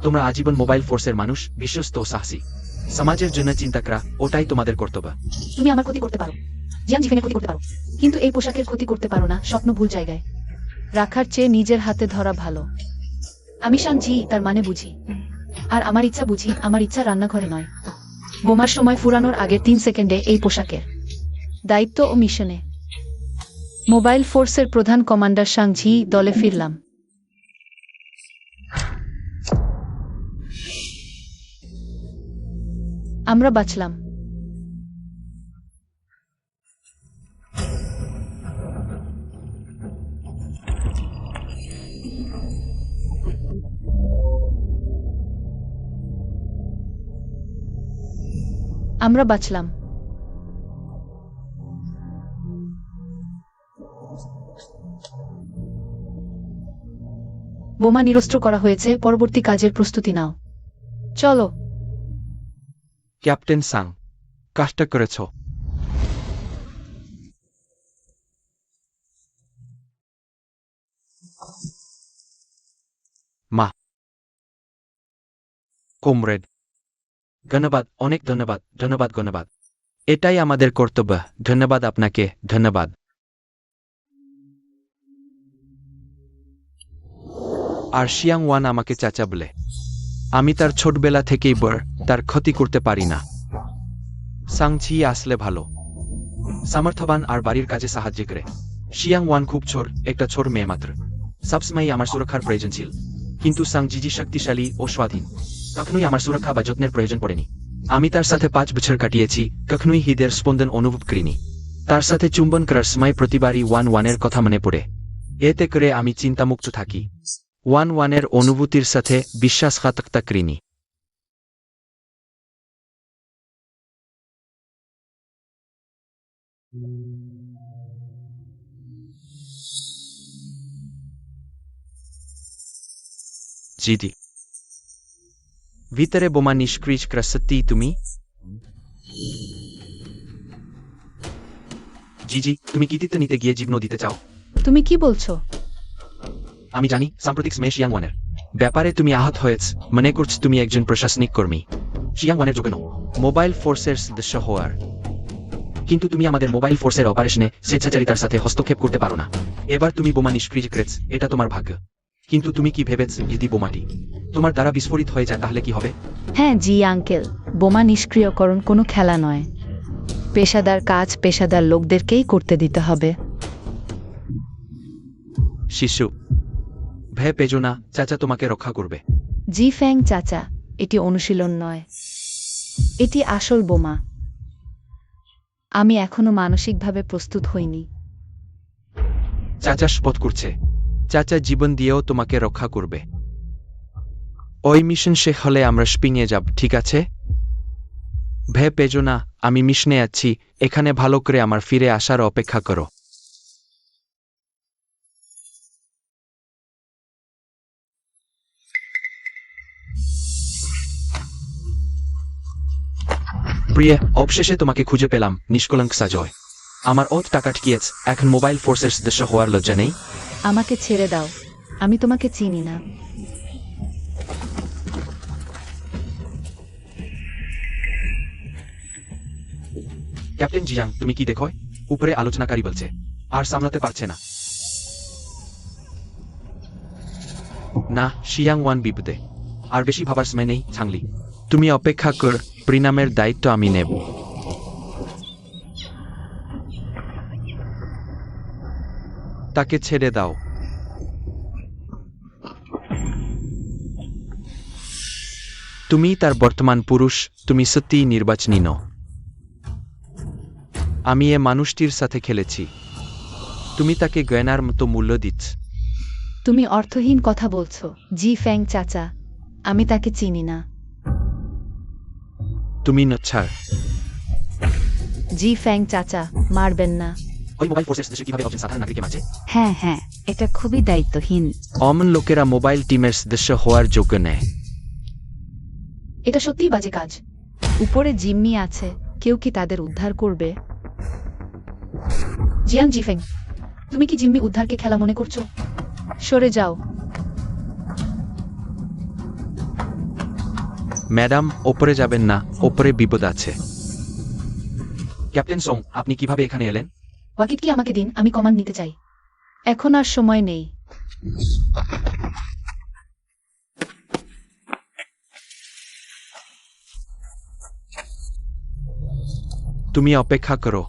তোমরা আজীবন মোবাইল ফোর্সের মানুষ, বিশ্বস্ত ও সাহসী। সমাজের জন্য চিন্তা করা, ওটাই তোমাদের কর্তব্য।
তুমি আমার ক্ষতি করতে পারো, জিয়াং জিফেনের ক্ষতি করতে পারো, কিন্তু এই পোশাকের ক্ষতি করতে পারো না। স্বপ্ন ভুল জায়গায়
রাখার চেয়ে নিজের হাতে ধরা ভালো।
আমি শানজি, তার মানে বুঝি। আর আমার ইচ্ছা বুঝি, আমার ইচ্ছা রান্নাঘরে নয়। বোমার সময় ফুরানোর আগের 3 সেকেন্ডে এই পোশাকের
দায়িত্ব ও মিশনে। মোবাইল ফোর্সের প্রধান কমান্ডার সাংঝি, দলে ফিরলাম। আমরা বাঁচলাম। আমরা বাঁচলাম।
বোমা নিরস্ত্র করা হয়েছে, পরবর্তী কাজের প্রস্তুতি নাও। চলো।
ক্যাপ্টেন সাং, কাজটা করেছ। মা, কমরেড, ধন্যবাদ, অনেক ধন্যবাদ, ধন্যবাদ, ধন্যবাদ। এটাই আমাদের কর্তব্য। ধন্যবাদ আপনাকে, ধন্যবাদ। আর শিয়াং ওয়ান আমাকে চাচা বলে। আমি তার ছোটবেলা থেকেই বড়, তার ক্ষতি করতে পারি না। সাংছি আসলে ভালো, সামর্থ্যবান আর বাড়ির কাজে সাহায্য করে। শিয়াং ওয়ান খুব ছোট, একটা ছোট মেয়ে মাত্র। সবসময় আমার সুরক্ষার প্রয়োজন ছিল, কিন্তু সাংজিজি শক্তিশালী ও স্বাধীন। কখনোই আমার সুরক্ষা বা যত্নের প্রয়োজন পড়েনি। আমি তার সাথে 5 বছর কাটিয়েছি, কখনোই হৃদয়ের স্পন্দন অনুভব করিনি। তার সাথে চুম্বন করার সময় প্রতিবারই ওয়ানের কথা মনে পড়ে। এতে করে আমি চিন্তামুক্ত থাকি। ওয়ানের অনুভূতির সাথে বিশ্বাসঘাতকতা করিনি। জিজি, ভিতরে বোমা নিষ্ক্রিয় করা সত্যিই তুমি? জিজি, তুমি কৃতিত্ব নিতে গিয়ে জীবন দিতে চাও?
তুমি কি বলছো?
আমি জানি সাম্প্রতিক সময়ে শিয়াং ওয়ানের ব্যাপারে তুমি আহত হয়েছ, মনে করছ তুমি একজন প্রশাসনিক কর্মী। শিয়াং ওয়ানের যোগ্য নও মোবাইল ফোর্সের সদস্য হওয়ার। কিন্তু তুমি আমাদের মোবাইল ফোর্সের অপারেশনে স্বেচ্ছাচারিতার সাথে হস্তক্ষেপ করতে পারো না। এবার তুমি বোমা নিষ্ক্রিয় করেছ, এটা তোমার ভাগ্য। কিন্তু তুমি কি ভেবেছ যদি বোমাটি তোমার দ্বারা বিস্ফোরিত হয়ে যায় তাহলে কি হবে?
হ্যাঁ জি আঙ্কেল, বোমা নিষ্ক্রিয়করণ কোনো খেলা নয়। পেশাদার কাজ পেশাদার লোকদেরকেই করতে দিতে হবে।
শিশু, ভয় পেজো না, চাচা তোমাকে রক্ষা করবে।
জি ফ্যাং চাচা, এটি অনুশীলন নয়, এটি আসল বোমা। আমি এখনো মানসিকভাবে প্রস্তুত হইনি।
চাচা শপথ করছে, চাচা জীবন দিয়েও তোমাকে রক্ষা করবে। ওই মিশন শেষ হলে আমরা স্পিংয়ে যাব, ঠিক আছে? ভয় পেজো না, আমি মিশনে আছি, এখানে ভালো করে আমার ফিরে আসার অপেক্ষা করো। প্রিয়, অবশেষে তোমাকে খুঁজে পেলাম, নিষ্কলঙ্ক সাজয়। আমার টাকা ঠিকিয়েছ, এখন মোবাইল ফোর্সের সদস্য হওয়ার লজ্জা নেই?
আমাকে ছেড়ে দাও, আমি তোমাকে চিনি না।
ক্যাপ্টেন জিয়াং, তুমি কি দেখো? উপরে আলোচনাকারী বলছে আর সামলাতে পারছে না। না, শিয়াং ওয়ান বিপদে। আর বেশি ভাবার সময় নেই ছাংলি। তুমি অপেক্ষা কর, পরিণামের দায়িত্ব আমি নেব। তাকে ছেড়ে দাও। তুমি তার বর্তমান পুরুষ, তুমি সত্যিই নির্বাচনী নও। আমি এ মানুষটির সাথে খেলেছি, তুমি তাকে গয়নার মতো মূল্য দিচ্ছ।
তুমি অর্থহীন কথা বলছো জি ফ্যাং চাচা, আমি তাকে চিনি না।
তুমি নচ্ছার।
জি ফ্যাং চাচা, মারবেন না।
ওই মোবাইল ফোর্সের সদস্য কিভাবে একজন সাধারণ নাগরিকের মাঝে?
হ্যাঁ হ্যাঁ, এটা খুবই দায়িত্বহীন।
অমন লোকেরা মোবাইল টিমের সদস্য হওয়ার যোগ্য নেয়।
এটা সত্যিই বাজে কাজ।
উপরে জিম্মি আছে, কেউ কি তাদের উদ্ধার করবে?
জিয়াং জিফেং, তুমি কি জিম্মি উদ্ধারকে খেলা মনে করছো?
সরে যাও।
ম্যাডাম, ওপরে যাবেন না, ওপরে বিপদ আছে। ক্যাপ্টেন সং, আপনি কিভাবে এখানে এলেন?
ওয়াকিট কি আমাকে দিন, আমি কমান্ড নিতে চাই।
এখন আর সময় নেই।
তুমি অপেক্ষা করো।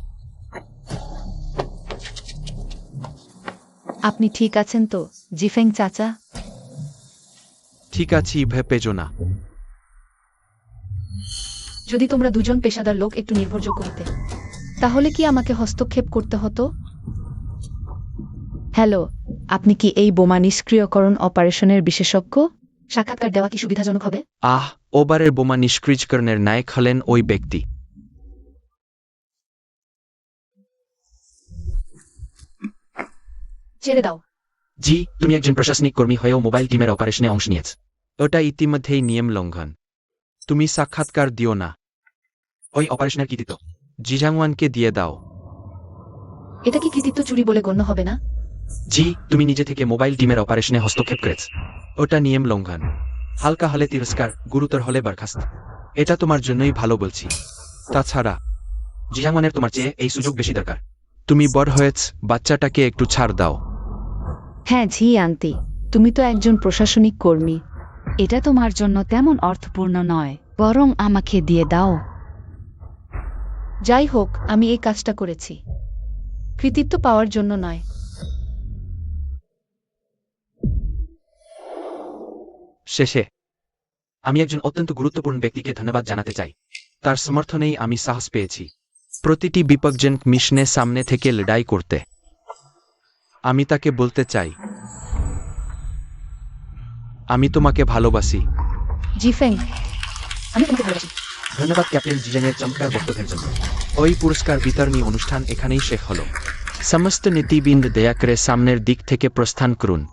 আপনি ঠিক আছেন তো জিফেং চাচা?
ঠিক আছি, ভয় পেজো না।
যদি তোমরা দুজন পেশাদার লোক একটু নির্ভরযোগ্য হতে।
তাহলে কি আমাকে হস্তক্ষেপ করতে হতো? হ্যালো, আপনি কি এই বোমা নিষ্ক্রিয়করণ অপারেশনের বিশেষজ্ঞ?
সাক্ষাৎকার দেওয়া কি সুবিধাজনক হবে?
ওবারের বোমা নিষ্ক্রিয়করণের নায়ক হলেন ওই ব্যক্তি।
ছেড়ে দাও।
জি, তুমি একজন প্রশাসনিক কর্মী হয়েও মোবাইল টিমের অপারেশনে অংশ নিয়েছ। ওটা ইতিমধ্যেই নিয়ম লঙ্ঘন। তুমি সাক্ষাৎকার দিও না। ওই অপারেশনের কৃতিত্ব জিজাংওয়ানকে দিয়ে দাও।
এটা কি কৃতিত্ব চুরি বলে গণ্য হবে না?
জি, তুমি নিজে থেকে মোবাইল টিমের অপারেশনে হস্তক্ষেপ করেছ। ওটা নিয়ম লঙ্ঘন। হালকা হলে তিরস্কার, গুরুতর হলে বরখাস্ত। এটা তোমার জন্যই ভালো বলছি। তাছাড়া জিজাংওয়ানের তোমার চেয়ে এই সুযোগ বেশি দরকার। তুমি বড় হয়েছ, বাচ্চাটাকে একটু ছাড় দাও।
হ্যাঁ ঝি আন্টি, তুমি তো একজন প্রশাসনিক কর্মী।
এটা তোমার জন্য তেমন অর্থপূর্ণ নয়, বরং আমাকে দিয়ে দাও।
যাই হোক, আমি এই কাজটা করেছি কৃতিত্ব পাওয়ার জন্য নয়।
শেষে আমি একজন অত্যন্ত গুরুত্বপূর্ণ ব্যক্তিকে ধন্যবাদ জানাতে চাই। তার সমর্থনেই আমি সাহস পেয়েছি প্রতিটি বিপজ্জনক মিশনে সামনে থেকে লড়াই করতে। আমি তাকে বলতে চাই, আমি তোমাকে ভালোবাসি।
জিফেং, আমি তোমাকে ভালোবাসি।
ধন্যবাদ ক্যাপ্টেন জিজেনের চমৎকার বক্তব্যের জন্য। ওই পুরস্কার বিতরণী অনুষ্ঠান এখানেই শেষ হল। সমস্ত নীতিবিদ দয়া করে সামনের দিক থেকে প্রস্থান করুন।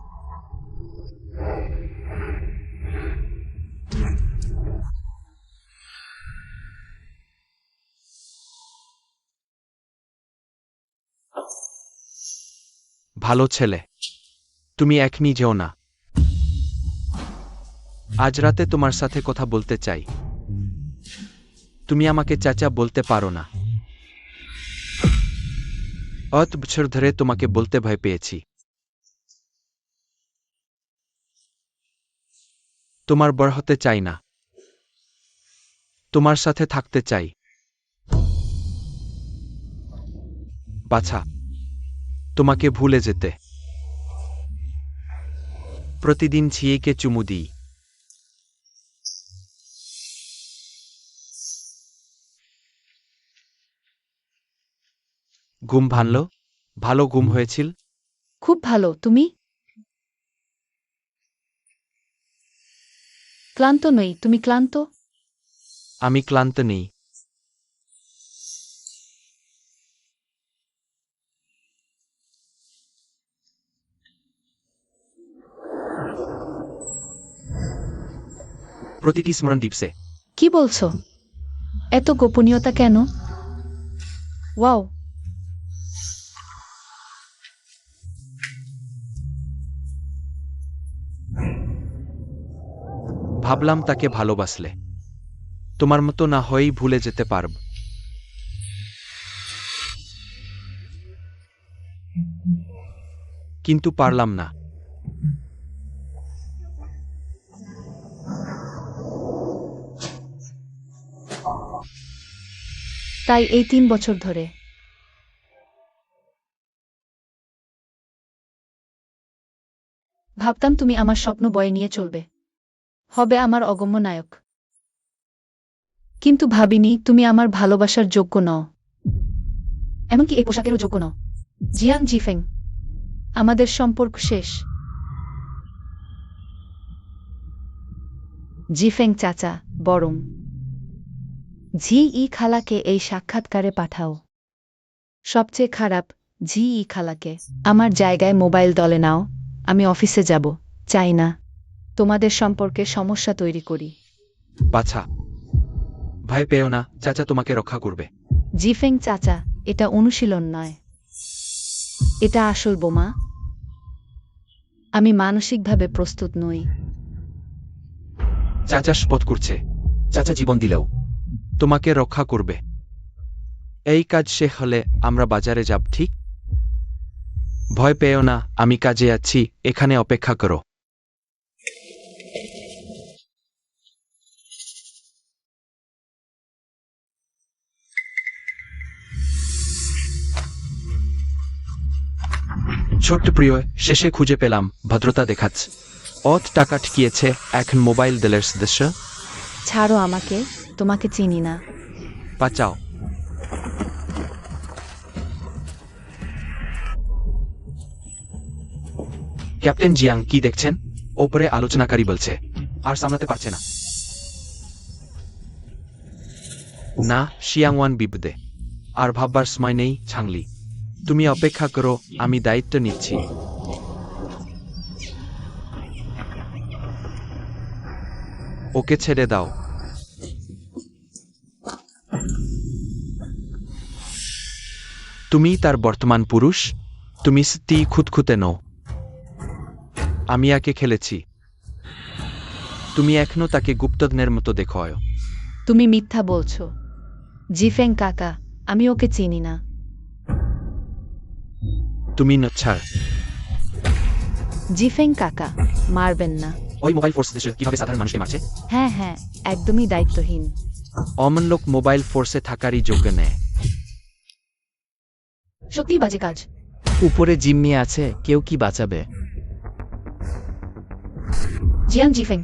ভালো ছেলে, তুমি এখনই যেও না। আজ রাতে তোমার সাথে কথা বলতে চাই। তুমি আমাকে চাচা বলতে পারো না। অত বছর ধরে তোমাকে বলতে ভয় পেয়েছি। তোমার বড় হতে চাই না। তোমার সাথে থাকতে চাই। বাছা, তোমাকে ভুলে যেতে। প্রতিদিন ছিয়েকে চুমু দিই। ঘুম ভাঙল? ভালো ঘুম হয়েছিল?
খুব ভালো। তুমি? ক্লান্ত নই। তুমি ক্লান্ত?
আমি ক্লান্ত নেই। প্রতিটি স্মরণ দিবসে।
কি বলছো? এত গোপনীয়তা কেন? ওয়াও,
ভাবলাম তাকে ভালোবাসলে তোমার মতো না হয়েই ভুলে যেতে পারব। কিন্তু পারলাম না।
তাই এই 3 বছর ধরে ভাবতাম তুমি আমার স্বপ্ন বয়ে নিয়ে চলবে, হবে আমার অগম্য নায়ক। কিন্তু ভাবিনি তুমি আমার ভালোবাসার যোগ্য নও, এমনকি এই পোশাকেরও যোগ্য নও। জিয়াং জিফেং, আমাদের সম্পর্ক শেষ।
জিফেং চাচা, বরং ঝি ই খালাকে এই সাক্ষাৎকারে পাঠাও। সবচেয়ে খারাপ, ঝি ই খালাকে। আমার জায়গায় মোবাইল দলে নাও। আমি অফিসে যাব, চাই না তোমাদের সম্পর্কে সমস্যা তৈরি করি।
বাছা, ভয় পেও না, চাচা তোমাকে রক্ষা করবে।
জিফেং চাচা, এটা অনুশীলন নয়, এটা আসল বোমা। আমি মানসিকভাবে প্রস্তুত নই।
চাচা শপথ করছে, চাচা জীবন দিলেও তোমাকে রক্ষা করবে। এই কাজ শেষ হলে আমরা বাজারে যাব, ঠিক? ভয় পেও না, আমি কাজে আছি, এখানে অপেক্ষা করো। ছোট্ট প্রিয়, শেষে খুঁজে পেলাম, ভদ্রতা দেখাচ্ছ। টাকা ঠকিয়েছে, এখন মোবাইল দলের সদস্য।
ছাড়ো আমাকে, তোমাকে চিনি না।
বাঁচাও। ক্যাপ্টেন জিয়াং, কি দেখছেন? ওপরে আলোচনাকারী বলছে আর সামলাতে পারছে না। না, শিয়াংওয়ান বিপদে। আর ভাববার সময় নেই। ছাংলি, তুমি অপেক্ষা করো, আমি দায়িত্ব নিচ্ছি। ওকে ছেড়ে দাও। তুমি তার বর্তমান পুরুষ, তুমি স্ত্রী খুঁতখুঁতে নও। আমি একে খেলেছি, তুমি এখনো তাকে গুপ্তধনের মতো দেখো।
তুমি মিথ্যা বলছো জিফেং কাকা, আমি ওকে চিনি না।
তুমি নচ্ছার।
জিফেং কাকা, মারবেন না।
ওই মোবাইল ফোর্স দেশে কিভাবে সাধারণ মানুষকে মারছে?
হ্যাঁ হ্যাঁ, একদমই দায়িত্বহীন।
অমন লোক মোবাইল ফোর্সে থাকারই যোগ্য নেয়।
সত্যি বাজে কাজ।
উপরে জিম্মি আছে, কেউ কি বাঁচাবে?
জিয়াং জিফেং,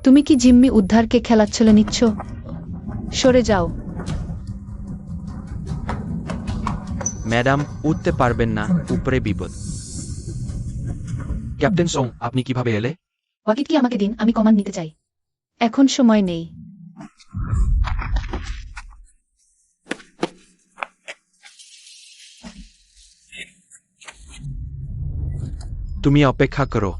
তুমি কি জিম্মি উদ্ধারকে খেলাচ্ছলে নিচ্ছ? সরে যাও।
ম্যাডাম, উঠতে পারবেন না, উপরে বিপদ। ক্যাপ্টেন সোং, আপনি কিভাবে এলে?
ওয়াকিট কি আমাকে দিন, আমি কমান্ড নিতে চাই।
এখন সময় নেই।
তুমি অপেক্ষা করো।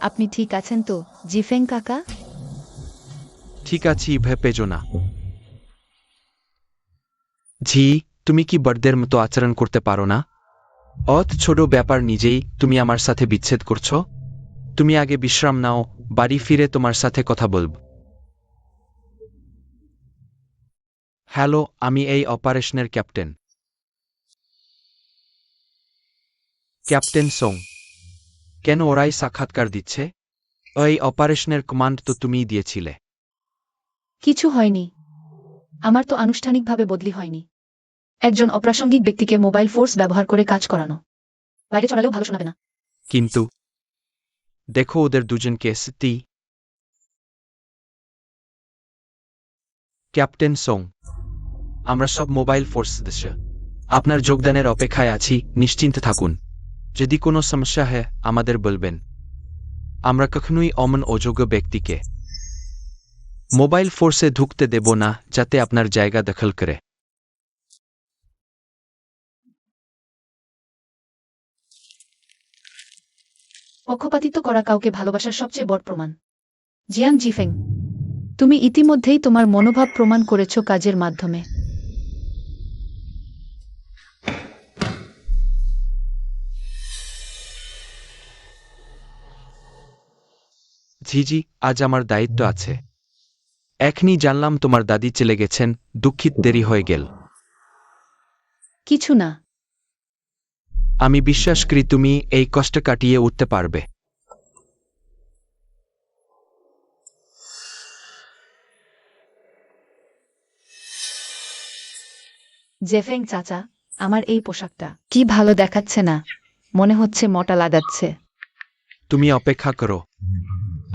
আপনি ঠিক আছেন তো জিফেং কাকা?
ঠিক আছি, ভেপেজো না। ঝি, তুমি কি বড়দের মতো আচরণ করতে পারো না? অত ছোট ব্যাপার নিজেই তুমি আমার সাথে বিচ্ছেদ করছো। তুমি আগে বিশ্রাম নাও, বাড়ি ফিরে তোমার সাথে কথা বলব। হ্যালো, আমি এই অপারেশনের ক্যাপ্টেন। ক্যাপ্টেন সোং, কেন ওরাই সাক্ষাৎকার দিচ্ছে? ওই অপারেশনের কমান্ড তো তুমিই দিয়েছিলে।
কিছু হয়নি, আমার তো আনুষ্ঠানিকভাবে বদলি হয়নি। একজন অপ্রাসঙ্গিক ব্যক্তিকে মোবাইল ফোর্স ব্যবহার করে কাজ করানো। বাইরে চড়ালেও ভালো শোনাবে না।
কিন্তু দেখো ওদের দুজনকে স্ত্রী। ক্যাপ্টেন সোং, আমরা সব মোবাইল ফোর্স সদস্য আপনার যোগদানের অপেক্ষায় আছি, নিশ্চিন্ত থাকুন। যদি কোনো সমস্যা হয় আমাদের বলবেন। আমরা কখনোই অমন অযোগ্য ব্যক্তিকে মোবাইল ফোর্সে ঢুকতে দেব না, যাতে আপনার জায়গা দখল করে।
পক্ষপাতিত্ব করা কাউকে ভালোবাসার সবচেয়ে বড় প্রমাণ। জিয়াং জিফেং,
তুমি ইতিমধ্যেই তোমার মনোভাব প্রমাণ করেছ কাজের মাধ্যমে।
ঝিঝি, আজ আমার দায়িত্ব আছে। এখনই জানলাম তোমার দাদি চলে গেছেন, দুঃখিত দেরি হয়ে গেল।
কিছু না।
আমি বিশ্বাস করি তুমি এই কষ্ট কাটিয়ে উঠতে পারবে।
জেফেং চাচা, আমার এই পোশাকটা কি ভালো দেখাচ্ছে না, মনে হচ্ছে মোটা লাগাচ্ছে।
তুমি অপেক্ষা করো,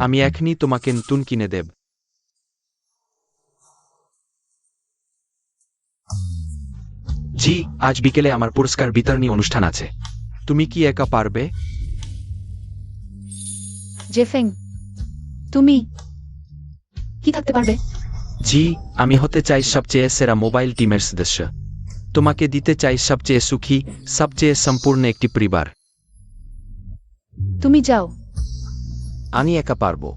আমি এখনই তোমাকে নতুন কিনে দেব। জি, আজ বিকেলে আমার পুরস্কার বিতরণী অনুষ্ঠান আছে। তুমি কি একা পারবে?
জেফেং, তুমি
কি থাকতে পারবে?
জি, আমি হতে চাই সবচেয়ে সেরা মোবাইল টিমের সদস্য। তোমাকে দিতে চাই সবচেয়ে সুখী, সবচেয়ে সম্পূর্ণ একটি পরিবার।
তুমি যাও।
আমি একা পারবো।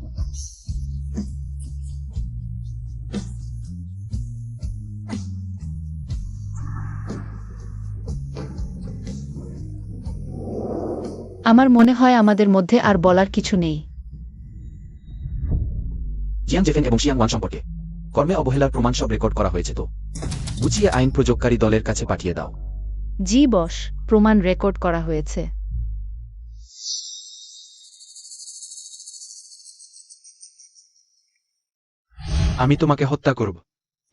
আমার মনে হয় আমাদের মধ্যে আর বলার কিছু নেই।
জিয়াং জেফেন এবং শিয়াং ওয়ান সম্পর্কে কর্মে অবহেলার প্রমাণ সব রেকর্ড করা হয়েছে, তো বুঝিয়ে আইন প্রযোগকারী দলের কাছে পাঠিয়ে দাও।
জি বস, প্রমাণ রেকর্ড করা হয়েছে।
আমি তোমাকে হত্যা করব।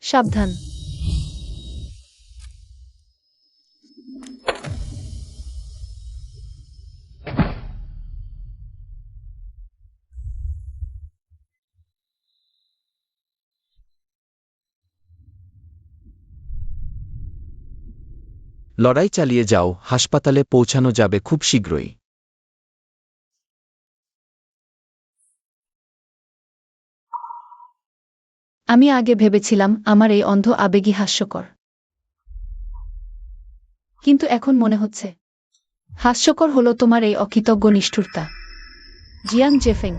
সাবধান।
লড়াই চালিয়ে যাও, হাসপাতালে পৌঁছানো যাবে খুব শীঘ্রই।
আমি আগে ভেবেছিলাম আমার এই অন্ধ আবেগী হাস্যকর, কিন্তু এখন মনে হচ্ছে হাস্যকর হলো তোমার এই অকৃতজ্ঞ নিষ্ঠুরতা।
জিয়াং জেফেং।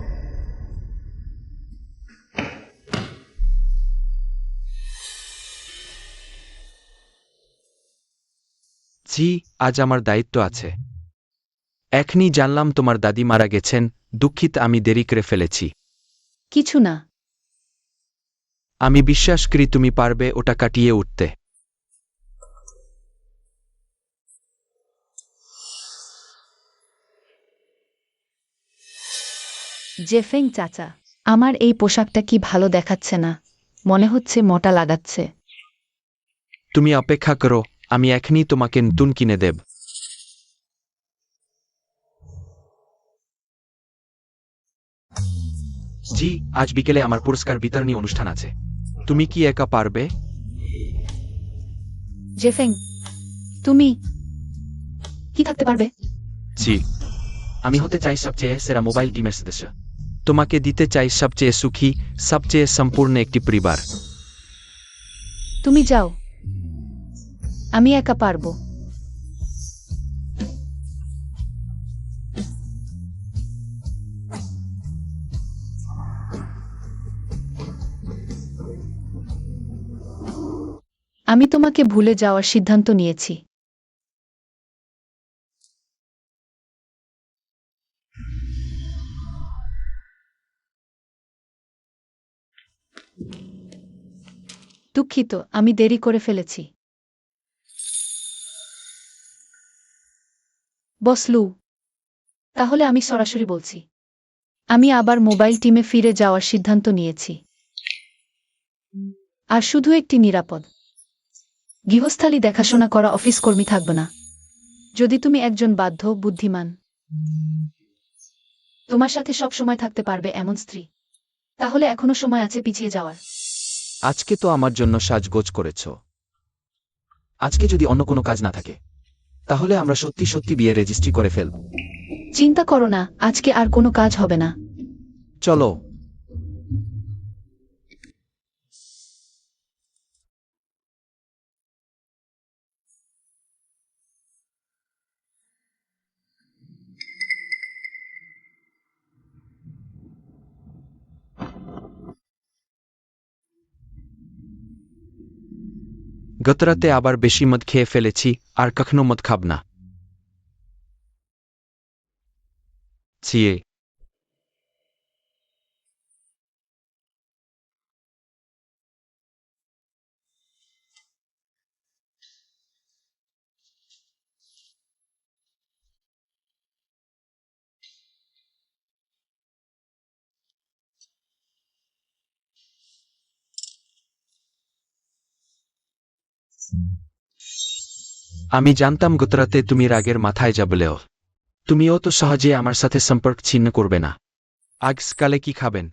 জি, আজ আমার দায়িত্ব আছে। এখনই জানলাম তোমার দাদি মারা গেছেন, দুঃখিত আমি দেরি করে ফেলেছি।
কিছু না।
আমি বিশ্বাস করি তুমি পারবে ওটা কাটিয়ে উঠতে।
জেফেং চাচা, আমার এই পোশাকটা কি ভালো দেখাচ্ছে না, মনে হচ্ছে মোটা লাগাচ্ছে।
তুমি অপেক্ষা করো, আমি এখনই তোমাকে নতুন কিনে দেব। জি, আজ বিকেলে আমার পুরস্কার বিতরণী অনুষ্ঠান আছে। তুমি কি একা পারবে?
জেফেং, তুমি কি থাকতে পারবে?
জি, আমি হতে চাই সবচেয়ে সেরা মোবাইল টিমের সদস্য। তোমাকে দিতে চাই সবচেয়ে সুখী, সবচেয়ে সম্পূর্ণ একটি পরিবার।
তুমি যাও, আমি একা পারবো। আমি তোমাকে ভুলে যাওয়ার সিদ্ধান্ত নিয়েছি। দুঃখিত, আমি দেরি করে ফেলেছি। বসলু, তাহলে আমি সরাসরি বলছি, আমি আবার মোবাইল টিমে ফিরে যাওয়ার সিদ্ধান্ত নিয়েছি। আর শুধু একটি নিরাপদ গৃহস্থালী দেখাশোনা করা অফিস কর্মী থাকবে না। যদি তুমি একজন বাধ্য, বুদ্ধিমান, তোমার সাথে সব সময় থাকতে পারবে এমন স্ত্রী, তাহলে এখনো সময় আছে পিছিয়ে যাওয়ার।
আজকে তো আমার জন্য সাজগোজ করেছ। আজকে যদি অন্য কোনো কাজ না থাকে, তাহলে আমরা সত্যি সত্যি বিয়ে রেজিস্ট্রি করে ফেলব।
চিন্তা করো না, আজকে আর কোনো কাজ হবে না।
চলো।
গতরাতে আবার বেশি মদ খেয়ে ফেলেছি, আর কখনো মদ খাব না। ছিয়ে আমি জানতাম গতরাতে তুমি রাগের মাথায় যাবলেও তুমিও তো সহজে আমার সাথে সম্পর্ক ছিন্ন করবে না। আজকালে কি খাবেন?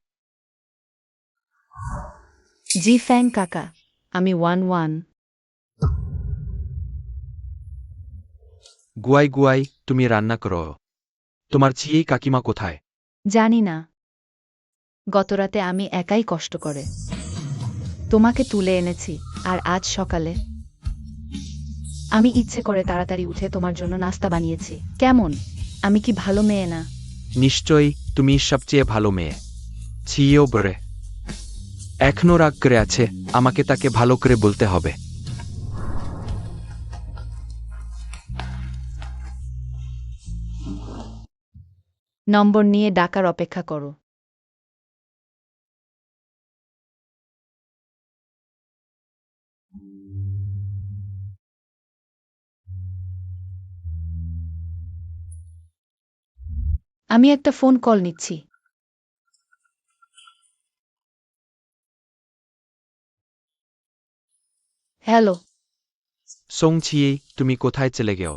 জি ফ্যাং কাকা, আমি 1-1।
গুয়াই গুয়াই, তুমি রান্না করো। তোমার ছিয়েই কাকিমা কোথায়?
জানি না, গতরাতে আমি একাই কষ্ট করে তোমাকে তুলে এনেছি, আর আজ সকালে আমি ইচ্ছে করে তাড়াতাড়ি উঠে তোমার জন্য নাস্তা বানিয়েছি। কেমন, আমি কি ভালো মেয়ে না?
নিশ্চয়ই, তুমি সবচেয়ে ভালো মেয়ে। ছিয়েও বরে এখনো রাগ করে আছে, আমাকে তাকে ভালো করে বলতে হবে।
নম্বর নিয়ে ডাকার অপেক্ষা করো।
আমি একটা ফোন কল নিচ্ছি। হ্যালো।
সোং ছিয়ে, তুমি কোথায় চলে গেও?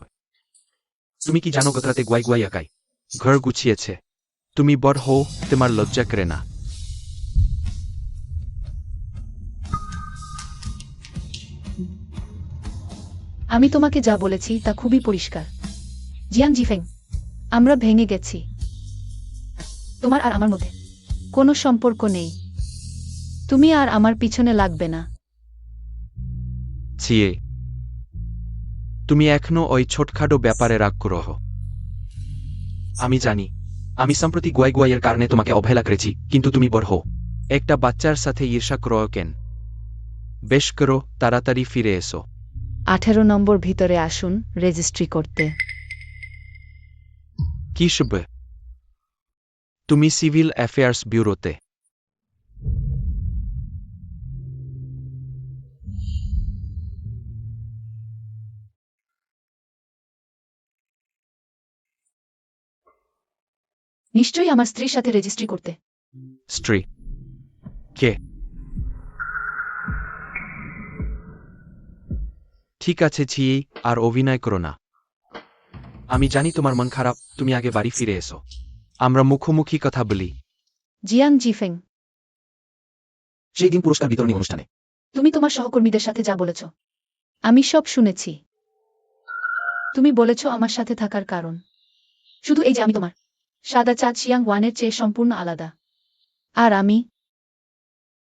তুমি কি জানো গতরাতে গুয়াই গুয়াই একাই ঘর গুছিয়েছে? তুমি বড় হও, তোমার লজ্জা করে না?
আমি তোমাকে যা বলেছি তা খুবই পরিষ্কার। জিয়াং জিফেং, আমরা ভেঙে গেছি। তোমার আর আমার মধ্যে কোনো সম্পর্ক নেই। তুমি আর আমার পিছনে লাগবে না।
ছিয়ে, তুমি এখনো ওই ছোটখাটো ব্যাপারে রাগ করো। আমি জানি আমি সম্প্রতি গুয়াইয়ের কারণে তোমাকে অবহেলা করেছি, কিন্তু তুমি বড় হও।
একটা বাচ্চার সাথে ঈর্ষা করো কেন? বেশ করো, তাড়াতাড়ি ফিরে এসো।
18 নম্বর ভিতরে আসুন রেজিস্ট্রি করতে।
কি শুভ? তুমি সিভিল অ্যাফেয়ার্স ব্যুরোতে?
নিশ্চয়ই আমার স্ত্রীর সাথে রেজিস্ট্রি করতে।
স্ত্রী? কে? ঠিক আছে ছি, আর অভিনয় করো না।
আমি জানি তোমার মন খারাপ, তুমি আগে বাড়ি ফিরে এসো।
আমরা মুখোমুখি কথা বলি।
জিয়াং জিফেং,
সেই দিন পুরস্কার বিতরণী অনুষ্ঠানে
তুমি তোমার সহকর্মীদের সাথে যা বলেছ,
আমি সব শুনেছি।
তুমি বলেছ আমার সাথে থাকার কারণ শুধু এই যে আমি তোমার সাদা চাঁদ শিয়াং ওয়ানের চেয়ে সম্পূর্ণ আলাদা।
আর আমি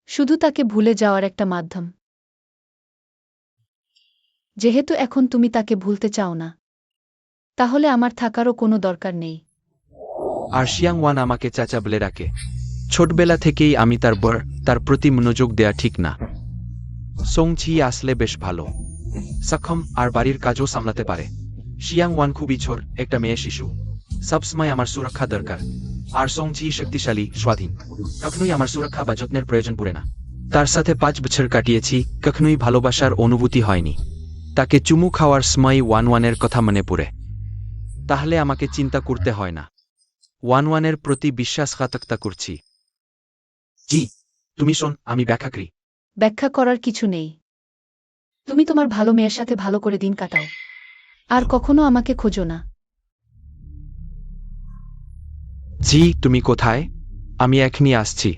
শুধু তাকে ভুলে যাওয়ার একটা মাধ্যম। যেহেতু এখন তুমি তাকে ভুলতে চাও না, তাহলে আমার থাকারও কোনো দরকার নেই।
আর শিয়াং ওয়ান আমাকে চাচা বলে রাখে। ছোটবেলা থেকেই আমি তার বর, তার প্রতি মনোযোগ দেয়া ঠিক না। সোংছি আসলে বেশ ভালো,
সক্ষম, আর বাড়ির কাজও সামলাতে পারে। শিয়াং ওয়ান খুবই ছোট একটা মেয়ে শিশু, সবসময় আমার সুরক্ষা দরকার। আর সোংচি শক্তিশালী, স্বাধীন, কখনোই আমার সুরক্ষা বা যত্নের প্রয়োজন পড়ে না।
তার সাথে 5 বছর কাটিয়েছি, কখনোই ভালোবাসার অনুভূতি হয়নি। তাকে চুমু খাওয়ার সময় ওয়ানের কথা মনে পড়ে। তাহলে আমাকে চিন্তা করতে হয় না। ওয়ানের প্রতি বিশ্বাসঘাতকতা করছি।
জি, তুমি শোন, আমি ব্যাখ্যা করি।
ব্যাখ্যা করার কিছু নেই।
তুমি তোমার ভালো মেয়ের সাথে ভালো করে দিন কাটাও।
আর কখনো আমাকে খোঁজো না।
জি, তুমি কোথায়? আমি এখনই আসছি।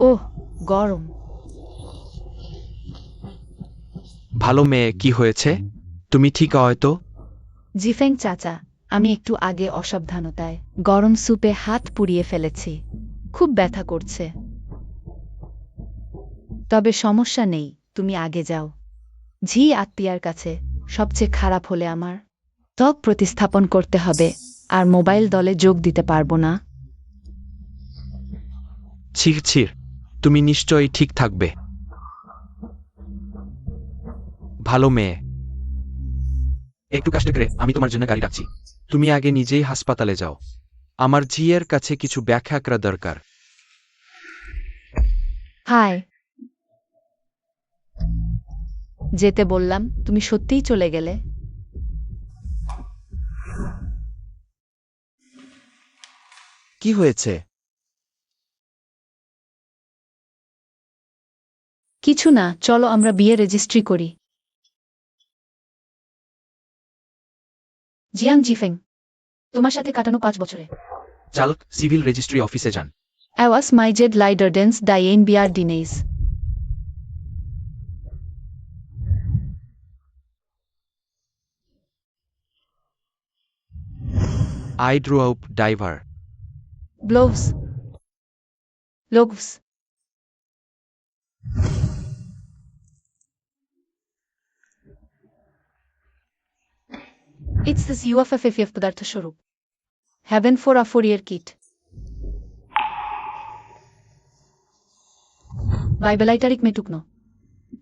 ওহ, গরম।
ভালো মেয়ে, কি হয়েছে? তুমি ঠিক হয়তো?
জিফেং চাচা, আমি একটু আগে অসাবধানতায় গরম স্যুপে হাত পুড়িয়ে ফেলেছি। খুব ব্যথা করছে। তবে সমস্যা নেই, তুমি আগে যাও। ঝি আত্মীয়ার কাছে সবচেয়ে খারাপ হলে আমার ত্বক প্রতিস্থাপন করতে হবে, আর মোবাইল দলে যোগ দিতে পারবো না।
ছির ছির, তুমি নিশ্চয়ই ঠিক থাকবে। ভালো মেয়ে।
একটু কষ্ট করে আমি তোমার জন্য গাড়ি ডাকছি।
তুমি আগে নিজেই হাসপাতালে যাও। আমার ঝিয়ের কাছে কিছু ব্যাখ্যা করা দরকার।
হাই। যেতে বললাম, তুমি সত্যিই চলে গেলে।
কি হয়েছে?
কিছু না, চলো আমরা বিয়ে রেজিস্ট্রি করি।
জিয়াং জিফেং, তোমার সাথে কাটানো 5 বছরে
চালক সিভিল রেজিস্ট্রি অফিসে যান।
অ্যাওয়াস মাইজেড লাইডারডেন্স ডাইয়েন বিয়ার ডিনেইস।
I drew up diver.
Gloves.
Loves. It's this ইউএফএফএফ পদার্থ স্বরূপ।
হ্যাভেন ফর আফরিয়ের কিট।
বাইবেলাইটারিক মেটুকনো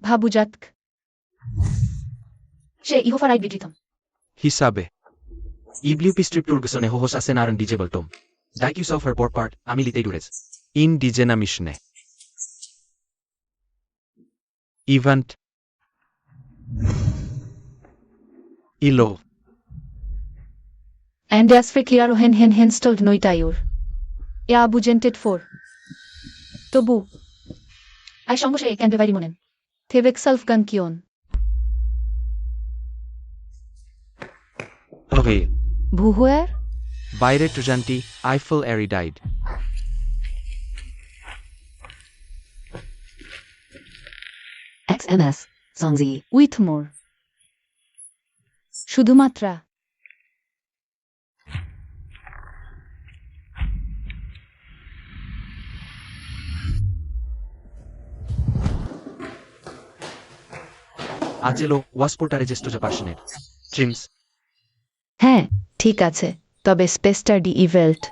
ভাবুজাতক।
সে ইহোফারাই বিডিতম
হিসাবে
ইব্লিউপিস্ট্রিপ্টুরগসনে হোহস আসেন আরন ডিজেবলটম ডাইকিউসফার বরপার্ট আমি লিতেই ডুরেজ
ইনডিজেনা মিশনে event Elo
and das verklärer hen henstelt neutayur.
Ja bujentet for.
তবু আই সংঘর্ষে ক্যান বেভারি মনেন
থেভেক্সালফ গান কিয়ন।
ওকে
ভুহুয়ার।
বাইরে ট্রজান্টি আইফেল এরিডাইড।
XMS Songzi
with more. শুধুমাত্র।
আচেলো ওয়াসপোর্টা রেজিস্ট্রোজা পার্সনের ট্রিমস
হ্যাঁ ঠিক আছে, তবে স্পেসটা ডি ইভেল্ট।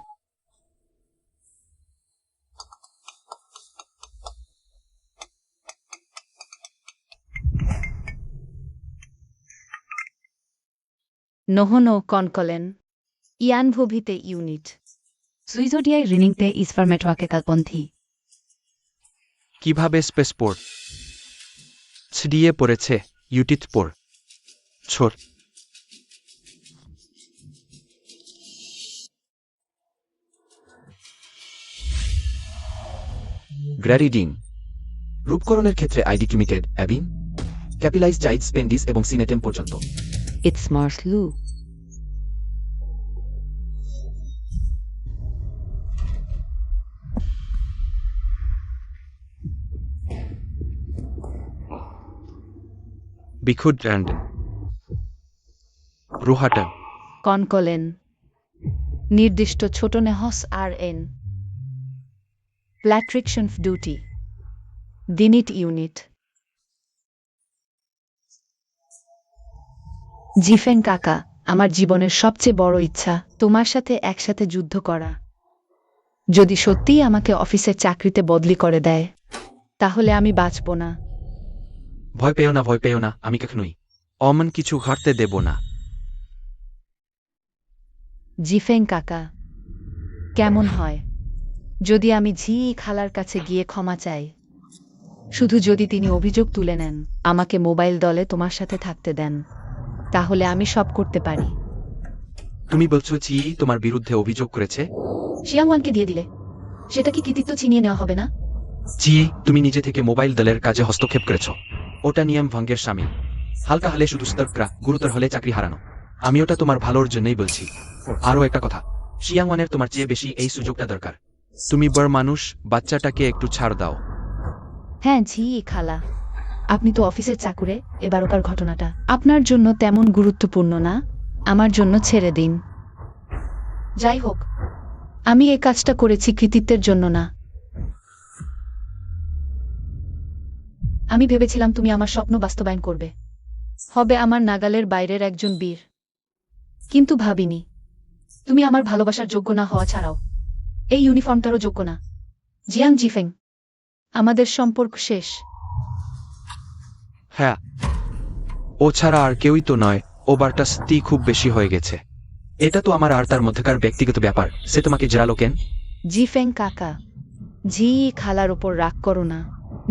নহনো কনকলেন ইয়ান ভভিতে ইউনিট
সুইজোডিয়ায় রিনিংতে ইসফারমেটওয়াকে কালপন্থী
কিভাবে স্পেসপোর্ট ছিড়িয়ে পড়েছে ইউটিথ পোর ছোর
গ্র্যারিডিং রূপকরণের ক্ষেত্রে আইডি লিমিটেড অ্যাবিন ক্যাপিলাইজ চাইড স্পেন্ডিস এবং সিনেটেম পর্যন্ত
ইটস মার্সলু
বিখুড র্যান্ডন রুহাটা
কনকলেন নির্দিষ্ট ছোট নেহস আর এন প্ল্যাট্রিকশন ডিউটি দিনিট ইউনিট জিফেং কাকা, আমার জীবনের সবচেয়ে বড় ইচ্ছা তোমার সাথে একসাথে যুদ্ধ করা। যদি সত্যিই আমাকে অফিসের চাকরিতে বদলি করে দেয় তাহলে আমি বাঁচব না।
ভয় পেও না আমি কখনোই
অমন কিছু ঘটতে দেব না।
জিফেং কাকা, কেমন হয় যদি আমি ঝি খালার কাছে গিয়ে ক্ষমা চাই, শুধু যদি তিনি অভিযোগ তুলে নেন, আমাকে মোবাইল দলে তোমার সাথে থাকতে দেন, তাহলে আমি সব করতে পারি।
তুমি বলছো চি তোমার বিরুদ্ধে অভিযোগ করেছে?
শিয়াংওয়ানকে দিয়ে দিলে সেটা কি কৃতিত্ব ছিনিয়ে নেওয়া হবে না?
চি তুমি নিজে থেকে মোবাইল দলের কাজে হস্তক্ষেপ করেছো। ওটা নিয়ম ভঙ্গের শামিল। হালকা হলে শুধু সতর্করা, গুরুতর হলে চাকরি হারানো। আমি ওটা তোমার ভালোর জন্যই বলছি। আরও একটা কথা, শিয়াংওয়ানের তোমার চেয়ে বেশি এই সুযোগটা দরকার।
তুমি বড় মানুষ, বাচ্চাটাকে একটু ছাড় দাও।
হ্যাঁ ঝি খালা, আপনি তো অফিসের চাকুরে, এবারকার ঘটনাটা আপনার জন্য তেমন গুরুত্বপূর্ণ না, আমার জন্য ছেড়ে দিন।
যাই হোক,
আমি এই কাজটা করেছি কৃতিত্বের জন্য না।
আমি ভেবেছিলাম তুমি আমার স্বপ্ন বাস্তবায়ন করবে।
হবে আমার নাগালের বাইরের একজন বীর, কিন্তু ভাবিনি
তুমি আমার ভালোবাসার যোগ্য না হওয়া ছাড়াও এই ইউনিফর্মটারও যোগ্য না। জিয়াং জিফেং,
আমাদের সম্পর্ক শেষ।
হ্যাঁ, ও ছাড়া আর কেউই তো নয়। ওভারটা স্তি খুব বেশি হয়ে গেছে।
এটা তো আমার আর তার মধ্যকার ব্যক্তিগত ব্যাপার। সে তোমাকে জেরালো কেন?
জিফেং কাকা, ঝি খালার ওপর রাগ করো না,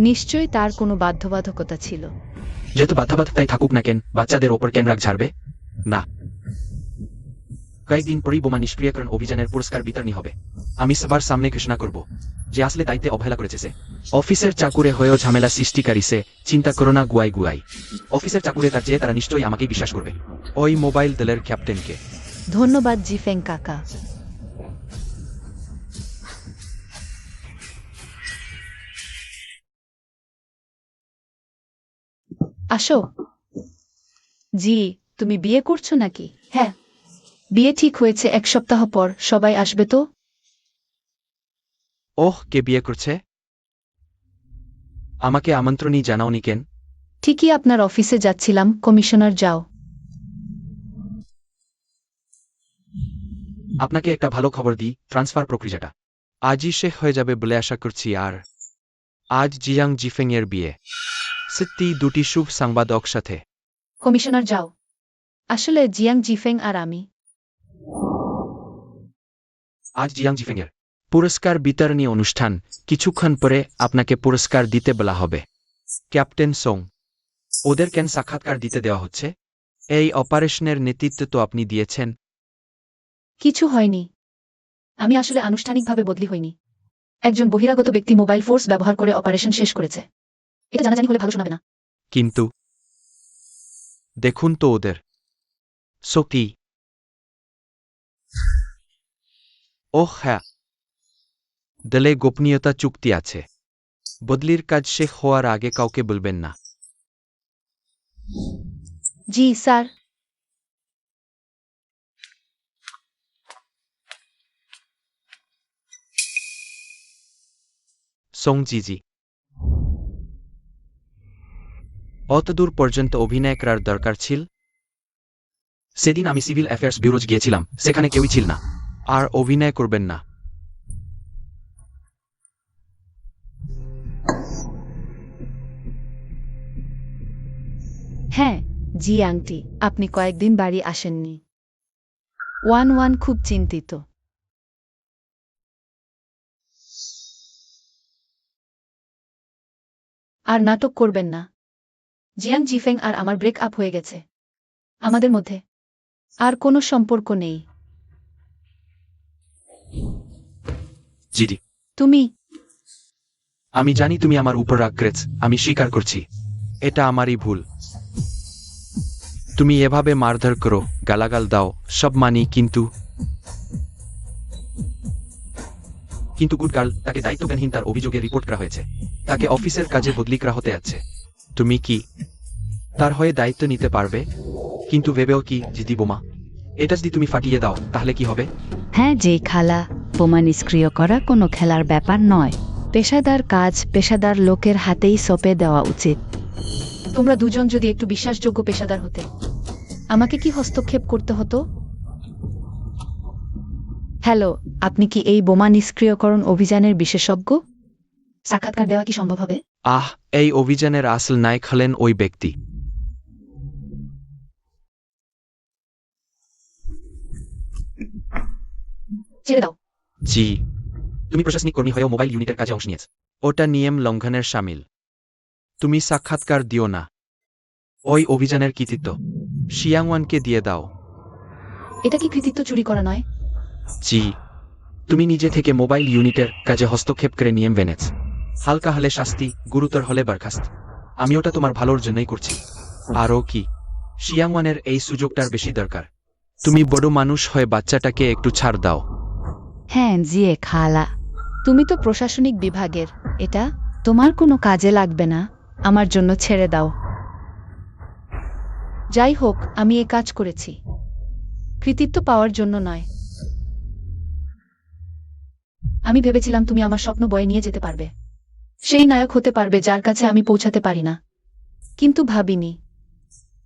নিশ্চয়ই তার কোনো বাধ্যবাধকতা ছিল।
যেহেতু বাধ্যবাধকতাই থাকুক না কেন, বাচ্চাদের ওপর কেন রাগ ঝাড়বে? না। কয়েকদিন পরই বোমা নিষ্ক্রিয়করণ অভিযানের পুরস্কার বিতরণী হবে। আমি সবার সামনে ঘোষণা করব যে আসলে দায়িত্বে অবহেলা করেছে সে। অফিসের চাকুরে হয়েও ঝামেলা সৃষ্টিকারী সে। চিন্তা করো না গুয়াই গুয়াই। অফিসের চাকুরে তার চেয়ে তারা নিশ্চয়ই আমাকেই বিশ্বাস করবে।
ওই মোবাইল দলের ক্যাপ্টেনকে
ধন্যবাদ জিফেং কাকা। আসো। জি, তুমি বিয়ে করছো নাকি?
হ্যাঁ,
বিয়ে ঠিক হয়েছে 1 সপ্তাহ পর, সবাই আসবে তো?
ওহ, কে বিয়ে করছে? আমাকে আমন্ত্রণই জানাওনি কেন?
ঠিকই আপনার অফিসে যাচ্ছিলাম, কমিশনার যাও।
আপনাকে একটা ভালো খবর দিই, ট্রান্সফার প্রক্রিয়াটা
আজই শেষ হয়ে যাবে বলে আশা করছি। আর আজ জিয়াং জিফেং এর বিয়ে। সত্যি দুটি শুভ সংবাদ একসাথে।
কমিশনার যাও।
আসলে জিয়াং জিফেং আর আমি
আজ জিয়াং জিফেং এর
পুরস্কার বিতরণী অনুষ্ঠান। কিছুক্ষণ পরে আপনাকে পুরস্কার দিতে বলা হবে। ক্যাপ্টেন সোং,
ওদের কেন সাক্ষাৎকার দিতে দেওয়া হচ্ছে?
এই অপারেশনের নেতৃত্ব তো আপনি দিয়েছেন।
কিছু হয়নি।
আমি আসলে আনুষ্ঠানিকভাবে বদলি হইনি। একজন বহিরাগত ব্যক্তি মোবাইল ফোর্স ব্যবহার করে অপারেশন শেষ করেছে। এটা জানাজানি হলে ভালো শোনাবে না।
কিন্তু দেখুন তো ওদের শক্তি। ওহ হ্যাঁ, দলে গোপনীয়তা চুক্তি আছে। বদলির কাজ শেষ হওয়ার আগে কাউকে বলবেন না।
জি স্যার।
সোং জিজি, অতদূর পর্যন্ত অভিনয় করার দরকার ছিল?
সেদিন আমি সিভিল অ্যাফেয়ার্স ব্যুরোজ গিয়েছিলাম, সেখানে কেউই ছিল না।
আর অভিনয় করবেন না।
হ্যাঁ জি আংটি, আপনি কয়েকদিন বাড়ি আসেননি। 1-1 খুব চিন্তিত।
আর নাটক করবেন না। জিয়াং জিফেং আর আমার ব্রেক আপ হয়ে গেছে। আমাদের মধ্যে আর কোনো সম্পর্ক নেই।
জিডি,
তুমি
আমি জানি তুমি আমার উপর রাগ করেছ, আমি স্বীকার করছি।
এটা আমারই ভুল। তুমি এভাবে মারধর করো, গালাগাল দাও, সব মানি, কিন্তু
কিন্তু গুড গার্ল, তাকে দায়িত্বজ্ঞানহীন তার অভিযোগে রিপোর্ট করা হয়েছে। তাকে অফিসের কাজে বদলি করা হতে যাচ্ছে।
তুমি কি তার হয়ে দায়িত্ব নিতে পারবে?
কিন্তু ভেবেও কি, যদি বোমা এটা যদি তুমি ফাটিয়ে দাও, তাহলে কি হবে?
হ্যাঁ যে খালা, বোমা নিষ্ক্রিয় করা কোনো খেলার ব্যাপার নয়। পেশাদার কাজ পেশাদার লোকের হাতেই সঁপে দেওয়া উচিত।
তোমরা দুজন যদি একটু বিশ্বাসযোগ্য পেশাদার হতে, আমাকে কি হস্তক্ষেপ করতে হতো?
হ্যালো, আপনি কি এই বোমা নিষ্ক্রিয়করণ অভিযানের বিশেষজ্ঞ?
সাক্ষাৎকার দেওয়া কি সম্ভব হবে?
এই অভিযানের আসল নায়ক হলেন ওই ব্যক্তি।
ছেড়ে দাও।
জি,
তুমি প্রশাসনিক কর্মী হয়েও মোবাইল ইউনিটের কাজে অংশ নিয়েছ।
ওটা নিয়ম লঙ্ঘনের শামিল। তুমি সাক্ষাৎকার দিও না।
ওই অভিযানের কৃতিত্ব
শিয়াংওয়ানকে দিয়ে দাও।
এটা কি কৃতিত্ব চুরি করা নয়?
জি, তুমি নিজে থেকে মোবাইল ইউনিটের কাজে হস্তক্ষেপ করে নিয়ম ভেঙেছ। হালকা হলে শাস্তি, গুরুতর হলে বরখাস্ত। আমি ওটা তোমার ভালোর জন্যই করছি।
আরও কি?
শিয়াংওয়ানের এই সুযোগটার বেশি দরকার।
তুমি বড় মানুষ হয়ে বাচ্চাটাকে একটু ছাড় দাও।
হ্যাঁ জিয়ে খালা,
তুমি তো প্রশাসনিক বিভাগের, এটা
তোমার কোনো কাজে লাগবে না।
আমার জন্য ছেড়ে দাও।
যাই হোক, আমি এ কাজ করেছি কৃতিত্ব পাওয়ার জন্য নয়। আমি ভেবেছিলাম তুমি আমার স্বপ্ন বয়ে নিয়ে যেতে পারবে, সেই নায়ক হতে পারবে যার কাছে আমি পৌঁছাতে পারি না। কিন্তু ভাবিনি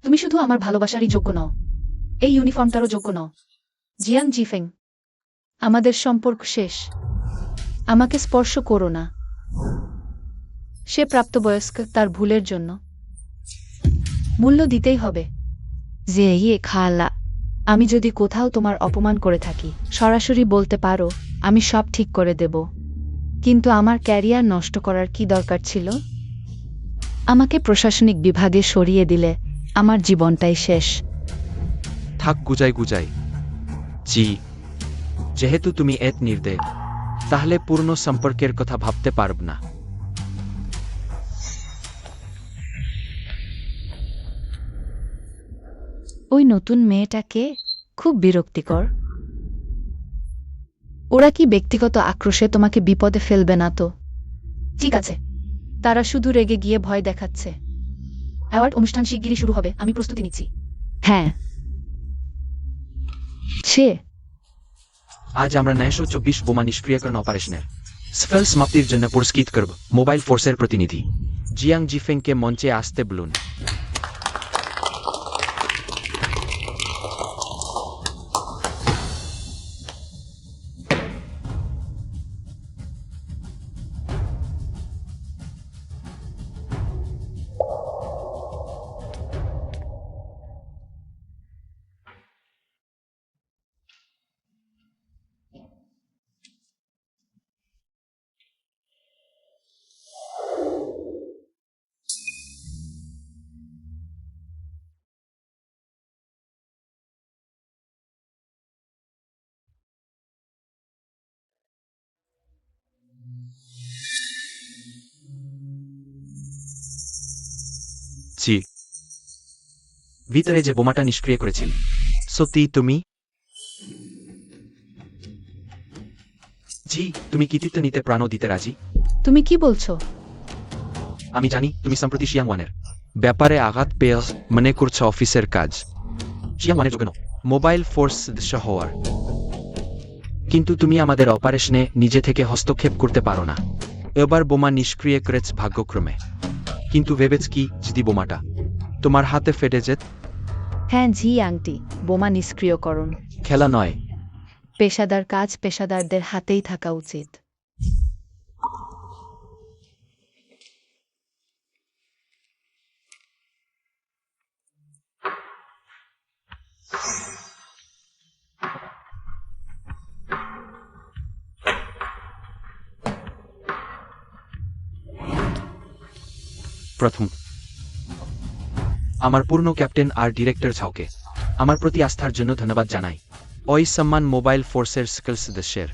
তুমি শুধু আমার ভালোবাসারই যোগ্য নও, এই ইউনিফর্মটারও যোগ্য নও। জিয়াং জিফেং, আমাদের সম্পর্ক শেষ। আমাকে স্পর্শ করো না। সে প্রাপ্তবয়স্ক, তার ভুলের জন্য মূল্য দিতেই হবে।
জিয়ে খালা,
আমি যদি কোথাও তোমার অপমান করে থাকি, সরাসরি বলতে পারো, আমি সব ঠিক করে দেব। কিন্তু আমার ক্যারিয়ার নষ্ট করার কি দরকার ছিল? আমাকে প্রশাসনিক বিভাগে সরিয়ে দিলে আমার জীবনটাই শেষ।
থাক গুজাই গুজাই। জি, যেহেতু তুমি এত নির্দয়, তাহলে পূর্ণ সম্পর্কের কথা ভাবতে পারব না।
ওই নতুন মেয়েটাকে খুব বিরক্তিকর। ওরা কি ব্যক্তিগত আক্রোশে তোমাকে বিপদে ফেলবে না তো?
ঠিক আছে, তারা শুধু রেগে গিয়ে ভয় দেখাচ্ছে। অ্যাওয়ার্ড অনুষ্ঠান শিগগিরই শুরু হবে, আমি প্রস্তুতি নিচ্ছি।
হ্যাঁ, সে
আজ আমরা 924 বোমা নিষ্ক্রিয়করণ অপারেশনের সফল সমাপ্তির জন্য পুরস্কৃত করব মোবাইল ফোর্সের প্রতিনিধি।
জিয়াং জিফেংকে মঞ্চে আসতে বলুন।
জি, ভিতরে যে বোমাটা নিষ্ক্রিয় করেছিল।
সত্যি তুমি?
জি, তুমি কৃতিত্ব নিতে প্রাণও দিতে রাজি।
তুমি কি বলছো?
আমি জানি তুমি সম্প্রতি শিয়াংওয়ানের
ব্যাপারে আঘাত পেয়ে মনে করছো অফিসের কাজ,
শিয়াংওয়ানের যোগ্য নও।
মোবাইল ফোর্স সদস্য হওয়ার।
কিন্তু তুমি আমাদের অপারেশনে নিজে থেকে হস্তক্ষেপ করতে পারো না।
এবার বোমা নিষ্ক্রিয় করেছ ভাগ্যক্রমে।
কিন্তু ভেবেছ কি, যদি বোমাটা
তোমার হাতে ফেটে যেত।
হ্যাঁ জি আংটি, বোমা নিষ্ক্রিয়করণ।
খেলা নয়।
পেশাদার কাজ পেশাদারদের হাতেই থাকা উচিত।
প্রথম, আমার পূর্ণ ক্যাপ্টেন আর ডিরেক্টর ঝাউকে আমার প্রতি আস্থার জন্য ধন্যবাদ জানাই। ওই সম্মান মোবাইল ফোর্সের সকল সদস্যের,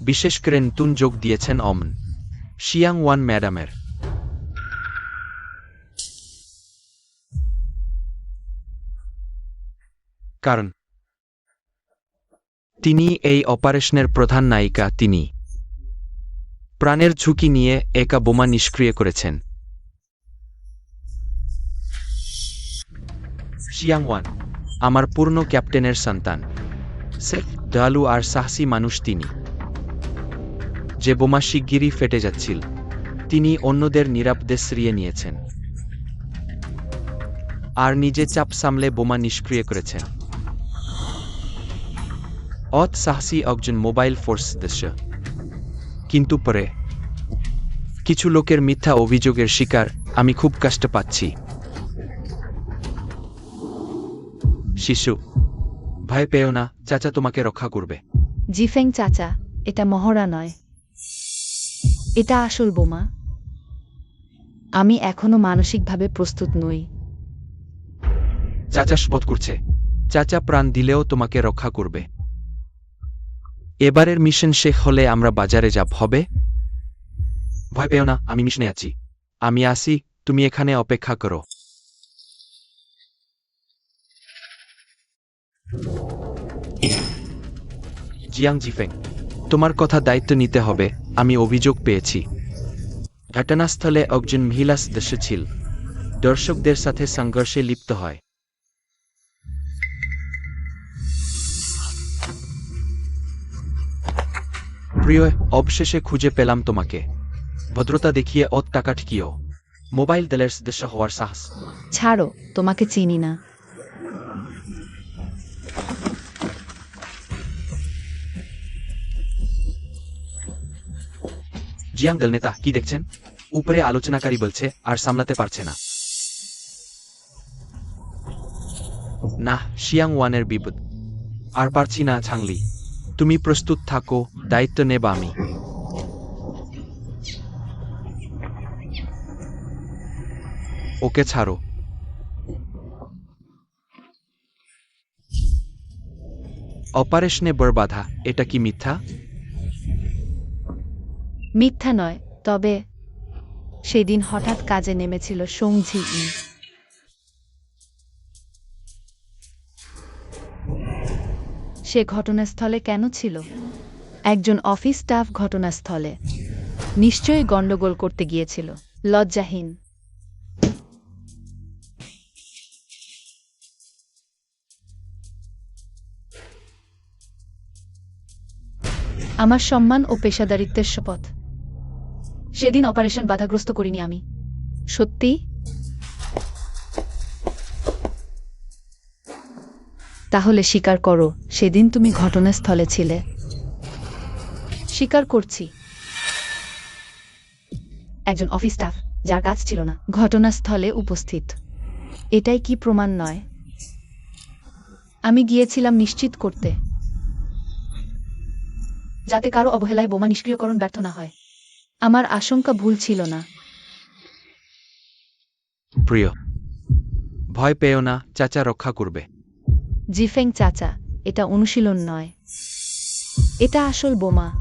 বিশেষ করে নতুন যোগ দিয়েছেন অমন শিয়াং ওয়ান ম্যাডামের। কারণ তিনি এই অপারেশনের প্রধান নায়িকা। তিনি প্রাণের ঝুঁকি নিয়ে একা বোমা নিষ্ক্রিয় করেছেন। শিয়াং ওয়ান আমার পূর্ণ ক্যাপ্টেনের সন্তান। সেফ, দয়ালু আর সাহসী মানুষ তিনি। যে বোমা শিগগিরই ফেটে যাচ্ছিল, তিনি অন্যদের নিরাপদে সরিয়ে নিয়েছেন আর নিজে চাপ সামলে বোমা নিষ্ক্রিয় করেছেন। অত সাহসী একজন মোবাইল ফোর্স সদস্য। কিন্তু পরে কিছু লোকের মিথ্যা অভিযোগের শিকার আমি খুব কষ্ট পাচ্ছি। শিশু, ভয় পেও না, চাচা তোমাকে রক্ষা করবে।
জিফেং চাচা, এটা মহড়া নয়, এটা আসল বোমা। আমি এখনো মানসিকভাবে প্রস্তুত নই।
চাচা শপথ করছে, চাচা প্রাণ দিলেও তোমাকে রক্ষা করবে। এবারের মিশন শেষ হলে আমরা বাজারে যাব হবে। ভয় পেও না, আমি মিশনে আছি। আমি আসি, তুমি এখানে অপেক্ষা করো। জিয়াং জিফেং, তোমার কথা দায়িত্ব নিতে হবে। আমি অভিযোগ পেয়েছি ঘটনাস্থলে একজন মহিলা সদস্য ছিল, দর্শকদের সাথে সংঘর্ষে লিপ্ত হয়। প্রিয়, অবশেষে খুঁজে পেলাম তোমাকে। ভদ্রতা দেখিয়ে অত টাকা ঠিকিও মোবাইল দলের সদস্য হওয়ার সাহস।
ছাড়ো, তোমাকে চিনি না।
জিয়াং দল নেতা, কি দেখছেন? উপরে আলোচনাকারী বলছে আর সামলাতে পারছে না। না, শিয়াং ওয়ানের বিপদ আর পারছি না। ছাংলি, তুমি প্রস্তুত থাকো, দায়িত্ব নেব আমি। ওকে ছাড়ো। অপারেশনে বড় বাধা, এটা কি মিথ্যা?
মিথ্যা নয়, তবে সেদিন হঠাৎ কাজে নেমেছিল সং-জি ই। সে ঘটনাস্থলে কেন ছিল? একজন অফিস স্টাফ ঘটনাস্থলে নিশ্চয়ই গন্ডগোল করতে গিয়েছিল। লজ্জাহীন। আমার সম্মান ও পেশাদারিত্বের শপথ। সেদিন অপারেশন বাধাগ্রস্ত করিনি আমি। সত্যি? তাহলে স্বীকার করো, সেদিন তুমি ঘটনাস্থলে ছিলে। স্বীকার করছি। একজন অফিস স্টাফ, যার কাজ ছিল না, ঘটনাস্থলে উপস্থিত। এটাই কি প্রমাণ নয়? আমি গিয়েছিলাম নিশ্চিত করতে, যাতে কারো অবহেলায় বোমা নিষ্ক্রিয়করণ ব্যর্থ না হয়। আমার আশঙ্কা ভুল ছিল না।
প্রিয়, ভয় পেও না, চাচা রক্ষা করবে।
জিফেং চাচা, এটা অনুশীলন নয়, এটা আসল বোমা।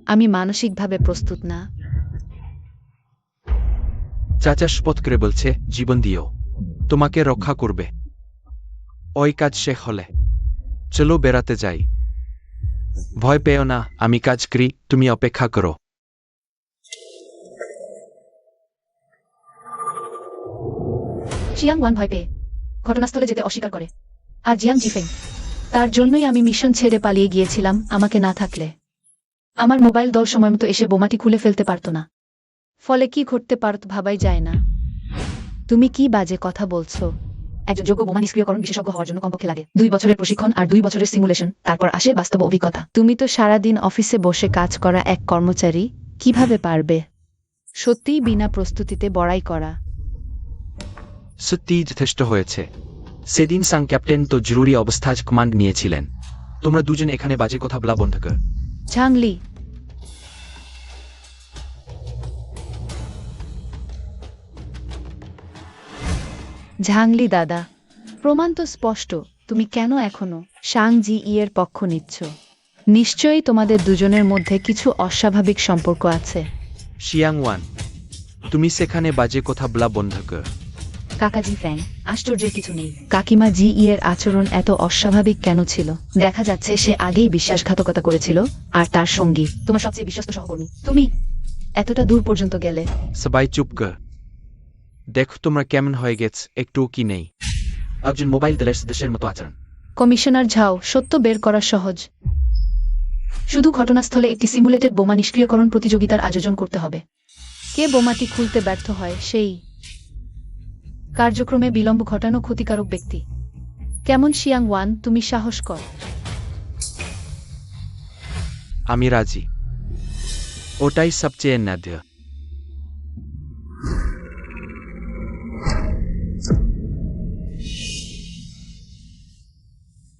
আমি মানসিকভাবে প্রস্তুত না।
চাচা শপথ করে বলছে, জীবন দিও, তোমাকে রক্ষা করবে। ওই কাজ শেষ হলে চলো বেড়াতে যাই। ভয় পেও না, আমি কাজ করি, তুমি অপেক্ষা করো।
শিয়াং ওয়ান ভয় পেয়ে ঘটনাস্থলে যেতে অস্বীকার করে, আর জিয়াং জিফেং, তার জন্যই আমি মিশন ছেড়ে পালিয়ে গিয়েছিলাম। আমাকে না থাকলে আমার মোবাইল দল সময়মতো এসে বোমাটি খুলে ফেলতে পারত না। ফলে কি ঘটতে পারত ভাবাই যায় না।
তুমি কি বাজে কথা বলছো?
একজন যোগ্য বোমা নিষ্ক্রিয়করণ বিশেষজ্ঞ হওয়ার জন্য কমপক্ষে লাগে 2 বছরের প্রশিক্ষণ আর 2 বছরের সিমুলেশন, তারপর আসে বাস্তব অভিজ্ঞতা।
তুমি তো সারাদিন অফিসে বসে কাজ করা এক কর্মচারী, কিভাবে পারবে সত্যিই বিনা প্রস্তুতিতে বড়াই করা?
সত্যিই যথেষ্ট হয়েছে। সেদিন সাং ক্যাপ্টেন তো জরুরি অবস্থায় কমান্ড নিয়েছিলেন। তোমরা দুজন এখানে বাজে কথা বলা বন্ধ কর।
ঝাংলি, ঝাংলি দাদা, প্রমাণ তো স্পষ্ট। তুমি কেন এখনো সাং জি এর পক্ষ নিচ্ছ? নিশ্চয়ই তোমাদের দুজনের মধ্যে কিছু অস্বাভাবিক সম্পর্ক আছে।
শিয়াং ওয়ান, তুমি সেখানে বাজে কথা বলা বন্ধ কর।
কাকাজি ফ্যাং, আশ্চর্যের কিছু নেই।
কাকিমা জি এর আচরণ এত অস্বাভাবিক কেন ছিল?
দেখা যাচ্ছে সে আগেই বিশ্বাসঘাতকতা করেছিল, আর তার সঙ্গী তোমার সবচেয়ে বিশ্বস্ত সহকর্মী। তুমি এতটা দূর পর্যন্ত গেলে।
সবাই চুপ কর। দেখো তোমরা কেমন হয়ে গেছ, একটুও কি নেই। একজন মোবাইল দলের সদস্যের মতো আচরণ।
কমিশনার ঝাও, সত্য বের করা সহজ। শুধু ঘটনাস্থলে একটি সিমুলেটেড বোমা নিষ্ক্রিয়করণ প্রতিযোগিতার আয়োজন করতে হবে।
কে বোমাটি খুলতে ব্যর্থ হয় সেই
কার্যক্রমে বিলম্ব ঘটানো ক্ষতিকারক ব্যক্তি।
কেমন শিয়াং ওয়ান, তুমি সাহস কর।
আমি রাজি। ওটাই সবচেয়ে নাদ্য।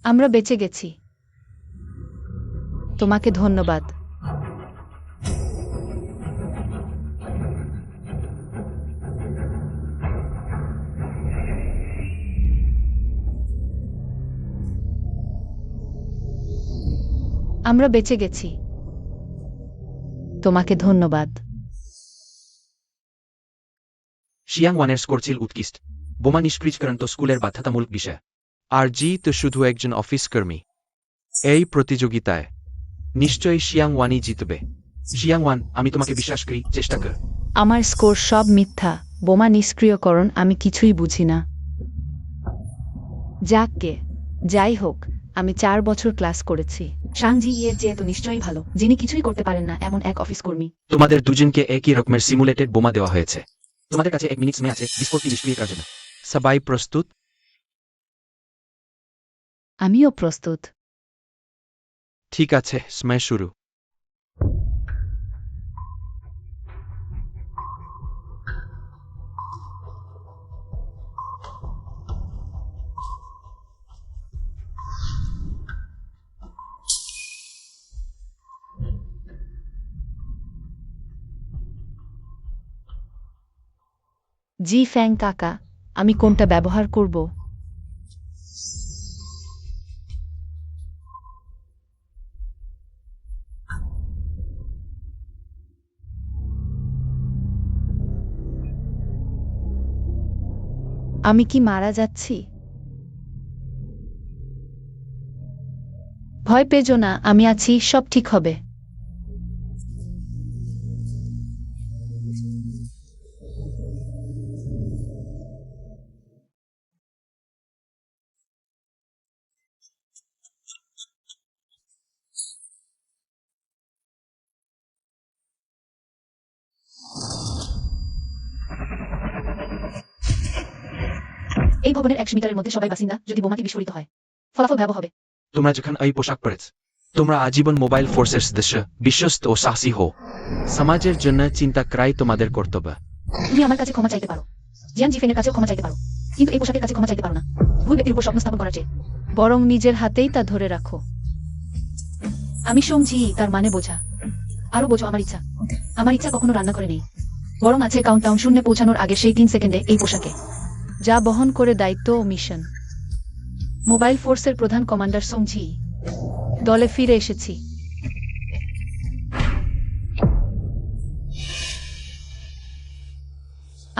আমরা বেঁচে গেছি, তোমাকে ধন্যবাদ। আমরা বেঁচে গেছি, তোমাকে ধন্যবাদ।
শিয়াং ওয়ানের স্কোর ছিল উৎকৃষ্ট। বোমা নিষ্ক্রিয়করণ তো স্কুলের বাধ্যতামূলক বিষয়। আর জি তো শুধু একজন অফিস কর্মী। এই প্রতিযোগিতায় নিশ্চয়ই শিয়াং ওয়ানই জিতবে। শিয়াং ওয়ান, আমি তোমাকে বিশ্বাস করি, চেষ্টা কর।
আমার স্কোর সব মিথ্যা। বোমা নিষ্ক্রিয়করণ আমি কিছুই বুঝি না। যাকগে, যাই হোক, আমি 4 বছর ক্লাস করেছি।
শাংজি এর চেয়ে তো নিশ্চয়ই ভালো, যিনি কিছুই করতে পারেন না এমন এক অফিস কর্মী।
তোমাদের দুজনকে একই রকমের সিমুলেটেড বোমা দেওয়া হয়েছে। তোমাদের কাছে 1 মিনিট সময় আছে বিস্ফোরণটি নিষ্ক্রিয় করার জন্য। সবাই প্রস্তুত?
আমিও প্রস্তুত।
ঠিক আছে, সময় শুরু।
জি ফ্যাং কাকা, আমি কোনটা ব্যবহার করব? আমি কি মারা যাচ্ছি? ভয় পেজো না, আমি আছি, সব ঠিক হবে।
এই ভবনের 100 মিটারের মধ্যে সবাই বাসিন্দা যদি বোমাটি বিস্ফোরিত হয়, ফলাফল ভয়াবহ হবে।
তোমরা যখন এই পোশাক পরেছ, তোমরা আজীবন মোবাইল ফোর্সের সদস্য, বিশ্বস্ত ও সাহসী হও। সমাজের জন্য চিন্তা করাই তোমাদের কর্তব্য।
তুমি আমার কাছে ক্ষমা চাইতে পারো, জিয়াং জিফেনের কাছেও ক্ষমা চাইতে পারো, কিন্তু এই পোশাকের কাছে ক্ষমা চাইতে পারো না। ভুল ব্যক্তির উপর স্বপ্ন স্থাপন করার চেয়ে
বরং নিজের হাতেই তা ধরে রাখো।
আমি সমঝি তার মানে বোঝা। আরো বোঝো আমার ইচ্ছা। আমার ইচ্ছা কখনো রান্না করে নেই, বরং আছে কাউন্টডাউন শূন্যে পৌঁছানোর আগে সেই 3 সেকেন্ডে এই পোশাকে।
যা বহন করে দায়িত্ব ও মিশন।
মোবাইল ফোর্সের প্রধান কমান্ডার সমঝি।
দলে ফিরে এসেছি।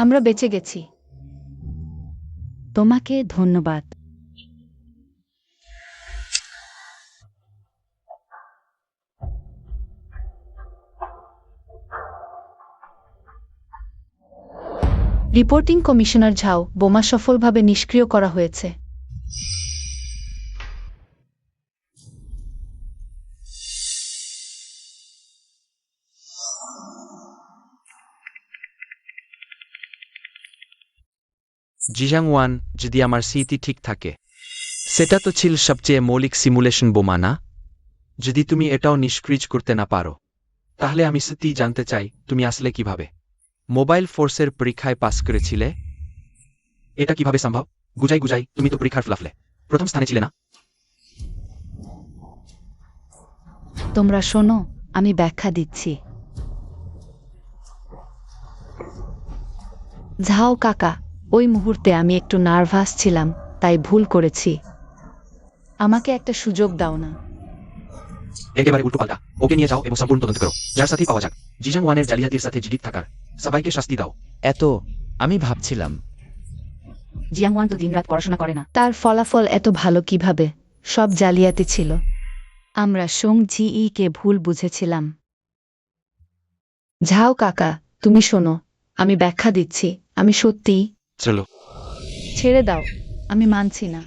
আমরা বেঁচে গেছি,
তোমাকে ধন্যবাদ।
রিপোর্টিং কমিশনার ঝাও, বোমা সফলভাবে নিষ্ক্রিয় করা হয়েছে।
জিজাং ওয়ান, যদি আমার স্মৃতি ঠিক থাকে, সেটা তো ছিল সবচেয়ে মৌলিক সিমুলেশন বোমা, না? যদি তুমি এটাও নিষ্ক্রিয় করতে না পারো, তাহলে আমি সত্যিই জানতে চাই তুমি আসলে কিভাবে মোবাইল ফোর্সের পরীক্ষায় পাস করেছিলে। এটা কিভাবে সম্ভব? গুজাই, তুমি তো পরীক্ষার ফলাফলে প্রথম স্থানে ছিলে না?
তোমরা শোনো, আমি ব্যাখ্যা দিচ্ছি। ঝাও কাকা, ওই মুহূর্তে আমি একটু নার্ভাস ছিলাম, তাই ভুল করেছি। আমাকে একটা সুযোগ দাও না।
একেবারে উল্টো পাল্টা। ওকে নিয়ে যাও এবং সম্পূর্ণ তদন্ত করো। যার সাথেই পাওয়া যাক জিজাং ওয়ানের জালিয়াতির সাথে জড়িত থাকার সবাইকে শাস্তি দাও।
এত আমি ভাবছিলাম।
জিয়াং ওয়ান তো দিনরাত পড়াশোনা করে না।
তার ফলাফল এত ভালো কিভাবে? সব জালিয়াতি ছিল।
আমরা সোং জি কে ভুল বুঝেছিলাম।
ঝাও কাকা, তুমি শোনো, আমি ব্যাখ্যা দিচ্ছি। আমি সত্যিই।
চলো।
ছেড়ে দাও, আমি মানছি না।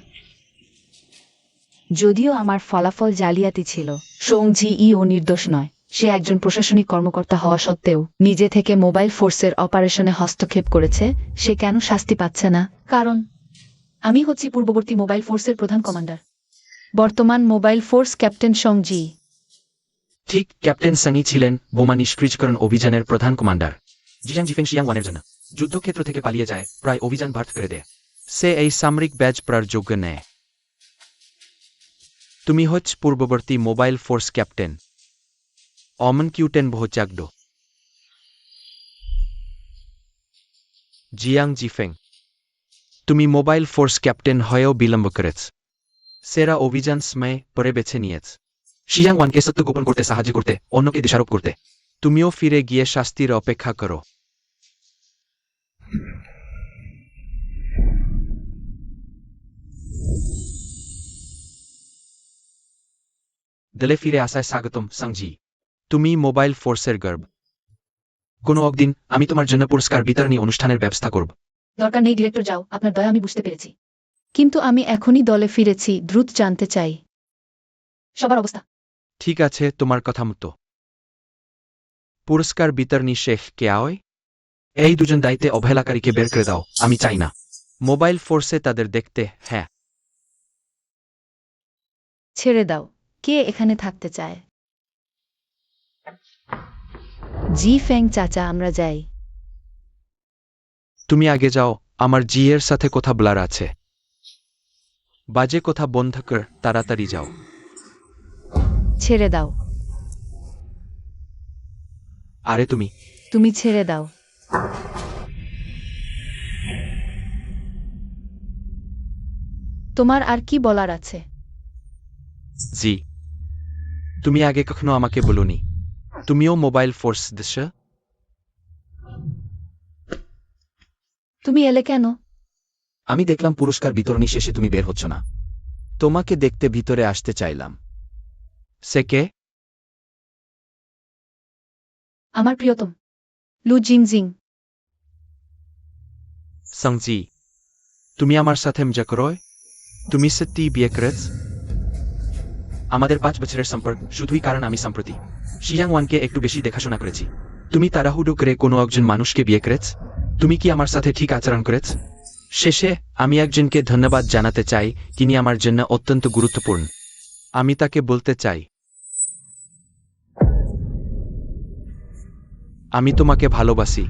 যদিও আমার ফলাফল জালিয়াতি ছিল, সোং জি ও নির্দোষ নয়। সে একজন প্রশাসনিক কর্মকর্তা হওয়া সত্ত্বেও নিজে থেকে মোবাইল ফোর্সের অপারেশনে হস্তক্ষেপ করেছে। সে কেন শাস্তি পাচ্ছে না? কারণ আমি হচ্ছি পূর্ববর্তী মোবাইল ফোর্সের প্রধান কমান্ডার, বর্তমান মোবাইল ফোর্স ক্যাপ্টেন সং জি।
ঠিক, ক্যাপ্টেন সানি ছিলেন বোমা নিষ্ক্রিয়করণ অভিযানের প্রধান কমান্ডার। জিজাং জিফেং শিয়াং ওয়ানের জন্য যুদ্ধক্ষেত্র থেকে পালিয়ে যায়, প্রায় অভিযান ব্যর্থ করে দেয়।
সে এই সামরিক ব্যাজ পড়ার যোগ্য নেয়। তুমি হচ্ছ পূর্ববর্তী মোবাইল ফোর্স ক্যাপ্টেন অমন কিউটেন বহুচাকডো জিয়াং জিফেং। তুমি মোবাইল ফোর্স ক্যাপ্টেন হয়েও বিলম্ব করেছ। সেরা অভিযান সময় পরে বেছে নিয়েছ।
শিয়াং ওয়ানকে সত্য গোপন করতে সাহায্য করতে, অন্যকে দোষারোপ করতে।
তুমিও ফিরে গিয়ে শাস্তির অপেক্ষা করো।
দলে ফিরে আসায় স্বাগতম সাংজি।
তুমি মোবাইল ফোর্সের গর্ব।
কোনো একদিন আমি তোমার জন্য পুরস্কার বিতরণী অনুষ্ঠানের ব্যবস্থা করব।
দরকার নেই ডিরেক্টর, যাও, আপনার দয়া আমি বুঝতে পেরেছি।
কিন্তু আমি এখনই দলে ফিরেছি, দ্রুত জানতে চাই
সবার অবস্থা।
ঠিক আছে, তোমার কথা মতো। পুরস্কার বিতরণী শেখ কে আয়?
এই দুজন দায়িত্বে অবহেলাকারীকে বের করে দাও, আমি চাই না।
মোবাইল ফোর্সে তাদের দেখতে, হ্যাঁ।
ছেড়ে দাও, কে এখানে থাকতে চায়? জি ফেং চাচা, আমরা যাই।
তুমি আগে যাও, আমার জিয়ের সাথে কথা বলার আছে। বাজে কথা বন্ধ কর, তাড়াতাড়ি যাও।
ছেড়ে দাও,
আরে তুমি
তুমি ছেড়ে দাও। তোমার আর কি বলার আছে?
জি, তুমি আগে কখনো আমাকে বলনি তুমিও মোবাইল ফোর্স দেশ।
তুমি এলে কেন?
আমি দেখলাম পুরস্কার বিতরণী শেষে তুমি বের হচ্ছ না।
তোমাকে দেখতে ভিতরে আসতে চাইলাম। সে কে?
আমার প্রিয়তম
লু জিংজিং।
সংজি, তুমি আমার সাথে মজা করো? তুমি সত্যি বিয়ে করেছ?
আমাদের 5 বছরের সম্পর্ক শুধুই কারণ আমি সম্প্রতি শিয়াং ওয়ানকে একটু বেশি দেখাশোনা করেছি। তুমি তাড়াহুড়ো করে কোনো একজন মানুষকে বিয়ে করেছ? তুমি কি আমার সাথে ঠিক আচরণ করেছ?
শেষে আমি একজনকে ধন্যবাদ জানাতে চাই, তিনি আমার জন্য অত্যন্ত গুরুত্বপূর্ণ। আমি তাকে বলতে চাই, আমি তোমাকে ভালোবাসি।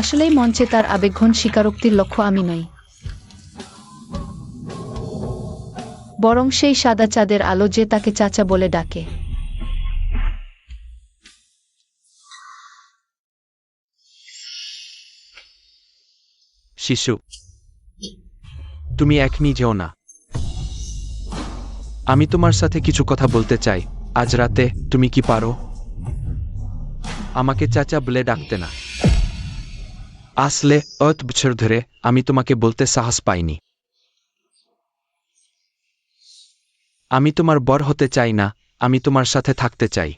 আসলেই মঞ্চে তার আবেগঘন স্বীকারোক্তির লক্ষ্য আমি নই, বরং সেই সাদা চাঁদের আলো যে তাকে চাচা বলে ডাকে।
শিশু, তুমি এখনই যেও না। আমি তোমার সাথে কিছু কথা বলতে চাই। আজ রাতে তুমি কি পারো আমাকে চাচা বলে ডাকতে না? আসলে 8 বছর ধরে আমি তোমাকে বলতে সাহস পাইনি। আমি তোমার বর হতে চাই না, আমি তোমার সাথে থাকতে চাই।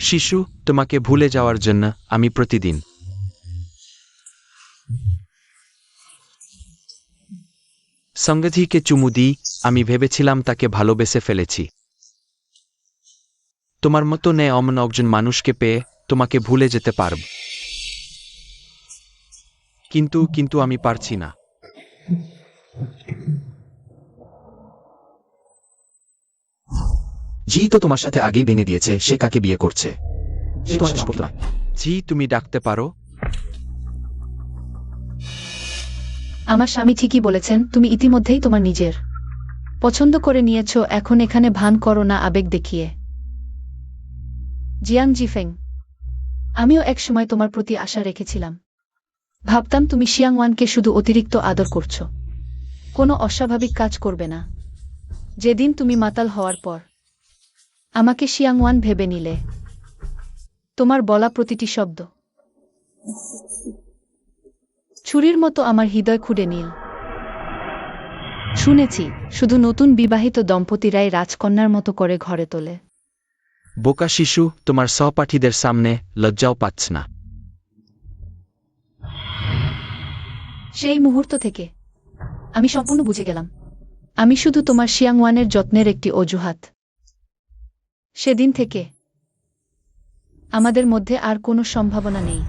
শিশু, তোমাকে ভুলে যাওয়ার জন্য আমি প্রতিদিন সঙ্গধিকে চুমু দিই। আমি ভেবেছিলাম তাকে ভালোবেসে ফেলেছি, তোমার মতো নে অমন একজন মানুষকে পেয়ে তোমাকে ভুলে যেতে পারব, কিন্তু কিন্তু আমি পারছি না।
জি তো তোমার সাথে আগেই ভেঙে দিয়েছে সে কাকে বিয়ে করছে। সে তোমার সাথে সম্পর্ক নয়।
জি, তুমি ডাকতে পারো।
আমার স্বামী ঠিকই বলেছেন, তুমি ইতিমধ্যেই তোমার নিজের পছন্দ করে নিয়েছো, এখন এখানে ভান করো না আবেগ দেখিয়ে। জিয়াং জিফেং, আমিও একসময় তোমার প্রতি আশা রেখেছিলাম। ভাবতাম তুমি শিয়াংওয়ানকে শুধু অতিরিক্ত আদর করছো, কোনো অস্বাভাবিক কাজ করবে না। যেদিন তুমি মাতাল হওয়ার পর আমাকে শিয়াংওয়ান ভেবে নিলে, তোমার বলা প্রতিটি শব্দ ছুরির মতো আমার হৃদয় খুঁড়ে নিল। শুনেছি শুধু নতুন বিবাহিত দম্পতিরাই রাজকন্যার মতো করে ঘরে তোলে।
বোকা শিশু, তোমার সহপাঠীদের সামনে লজ্জাও পাচ্ছ না।
সেই মুহূর্ত থেকে আমি সম্পূর্ণ বুঝে গেলাম, আমি শুধু তোমার শিয়াংওয়ানের যত্নের একটি অজুহাত। সেদিন থেকে আমাদের মধ্যে আর কোনো সম্ভাবনা নেই।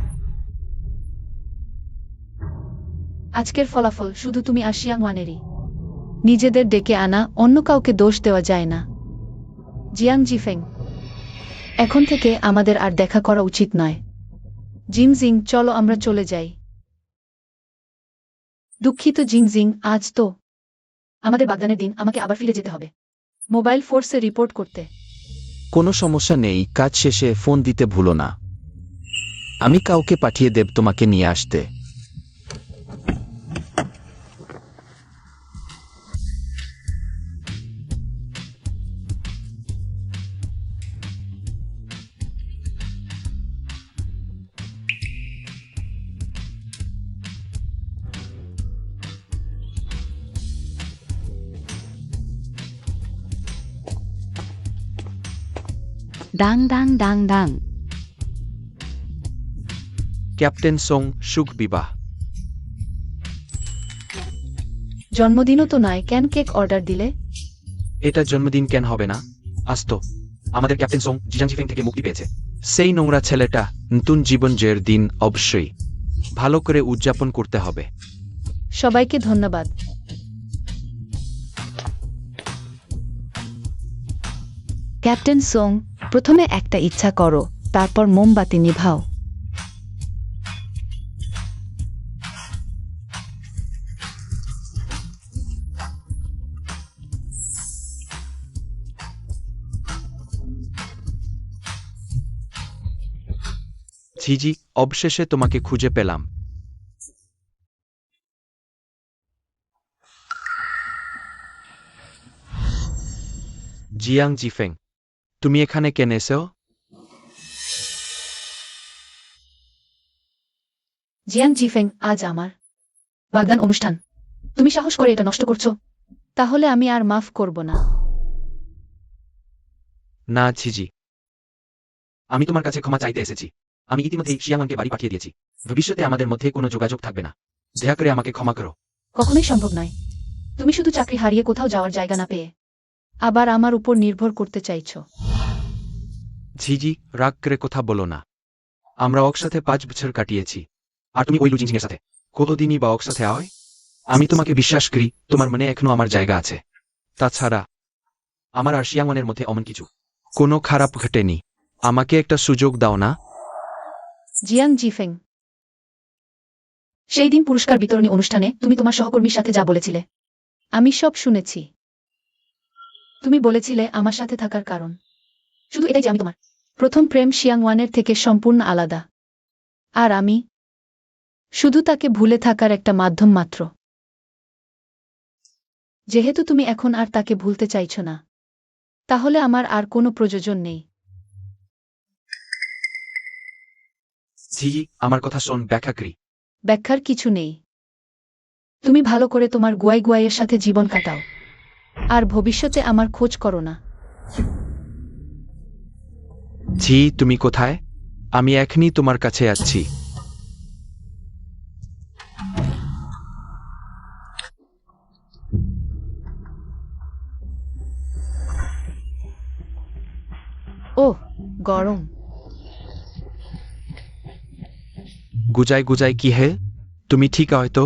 আজকের ফলাফল শুধু তুমি আর শিয়াংওয়ানেরই। নিজেদের ডেকে আনা, অন্য কাউকে দোষ দেওয়া যায় না। জিয়াং জিফেং, এখন থেকে আমাদের আর দেখা করা উচিত নয়। জিংজিং, চলো আমরা চলে যাই। দুঃখিত জিংজিং, আজ তো আমাদের বাগদানের দিন, আমাকে আবার ফিরে যেতে হবে মোবাইল ফোর্সে রিপোর্ট করতে।
কোনো সমস্যা নেই, কাজ শেষে ফোন দিতে ভুলো না। আমি কাউকে পাঠিয়ে দেব তোমাকে নিয়ে আসতে।
ডাং ডাং ডাং ডাং।
ক্যাপ্টেন সোং, সুখ বিবাহ।
জন্মদিনও তো নয়, কেন কেক অর্ডার দিলে?
এটা জন্মদিন কেন হবে না? আজ তো আমাদের ক্যাপ্টেন সোং জিয়াং জিফেং থেকে মুক্তি পেয়েছে। সেই নোংরা ছেলেটা নতুন জীবন জয়ের দিন অবশ্যই ভালো করে উদযাপন করতে হবে।
সবাইকে ধন্যবাদ।
ক্যাপ্টেন সোং, প্রথমে একটা ইচ্ছা করো, তারপর মোমবাতি নিভাও।
ঝিঝি, অবশেষে তোমাকে খুঁজে পেলাম। জিয়াং জিফেং, তুমি এখানে কেন এসো?
জিয়াং জিফেং, আজ আমার বাগদান অনুষ্ঠান, তুমি সাহস করে এটা নষ্ট করছো? তাহলে আমি আর মাফ করব না।
না ঝিঝি, আমি তোমার কাছে ক্ষমা চাইতে এসেছি। আমি ইতিমধ্যেই শিয়াংওয়ানকে বাড়ি পাঠিয়ে দিয়েছি। ভবিষ্যতে আমাদের মধ্যে কোনো যোগাযোগ থাকবে না। দয়া করে আমাকে ক্ষমা করো।
কখনোই সম্ভব নয়। তুমি শুধু চাকরি হারিয়ে কোথাও যাওয়ার জায়গা না পেয়ে আবার আমার উপর নির্ভর করতে চাইছো।
ঝিঝি, রাগ করে কথা বলো না। আমরা একসাথে 5 বছর কাটিয়েছি, আর তুমি ওই লুজিং এর সাথে কতদিনই বা একসাথে হয়। আমি তোমাকে বিশ্বাস করি, তোমার মনে এখনো আমার জায়গা আছে। তাছাড়া আমার আর শিয়াংওয়ানের মধ্যে অমন কিছু কোনো খারাপ ঘটেনি। আমাকে একটা সুযোগ দাও না?
জিয়াং জিফেং, সেই দিন পুরস্কার বিতরণী অনুষ্ঠানে তুমি তোমার সহকর্মীর সাথে যা বলেছিলে আমি সব শুনেছি। তুমি বলেছিলে আমার সাথে থাকার কারণ শুধু এটাই যে আমি তোমার প্রথম প্রেম শিয়াংওয়ানের থেকে সম্পূর্ণ আলাদা, আর আমি শুধু তাকে ভুলে থাকার একটা মাধ্যম মাত্র। যেহেতু তুমি এখন আর তাকে ভুলতে চাইছো না, তাহলে আমার আর কোনো প্রয়োজন নেই।
ঝিঝি, আমার কথা শোন, ব্যাখ্যা করি।
ব্যাখ্যার কিছু নেই। তুমি ভালো করে তোমার গুয়াই গুয়াইয়ের সাথে জীবন কাটাও, আর ভবিষ্যতে আমার খোঁজ করো না।
ঝি, তুমি কোথায়? আমি এখনই তোমার কাছে আছি।
ওহ গরম।
গুজাই গুজাই কি হে? তুমি ঠিক হয়তো?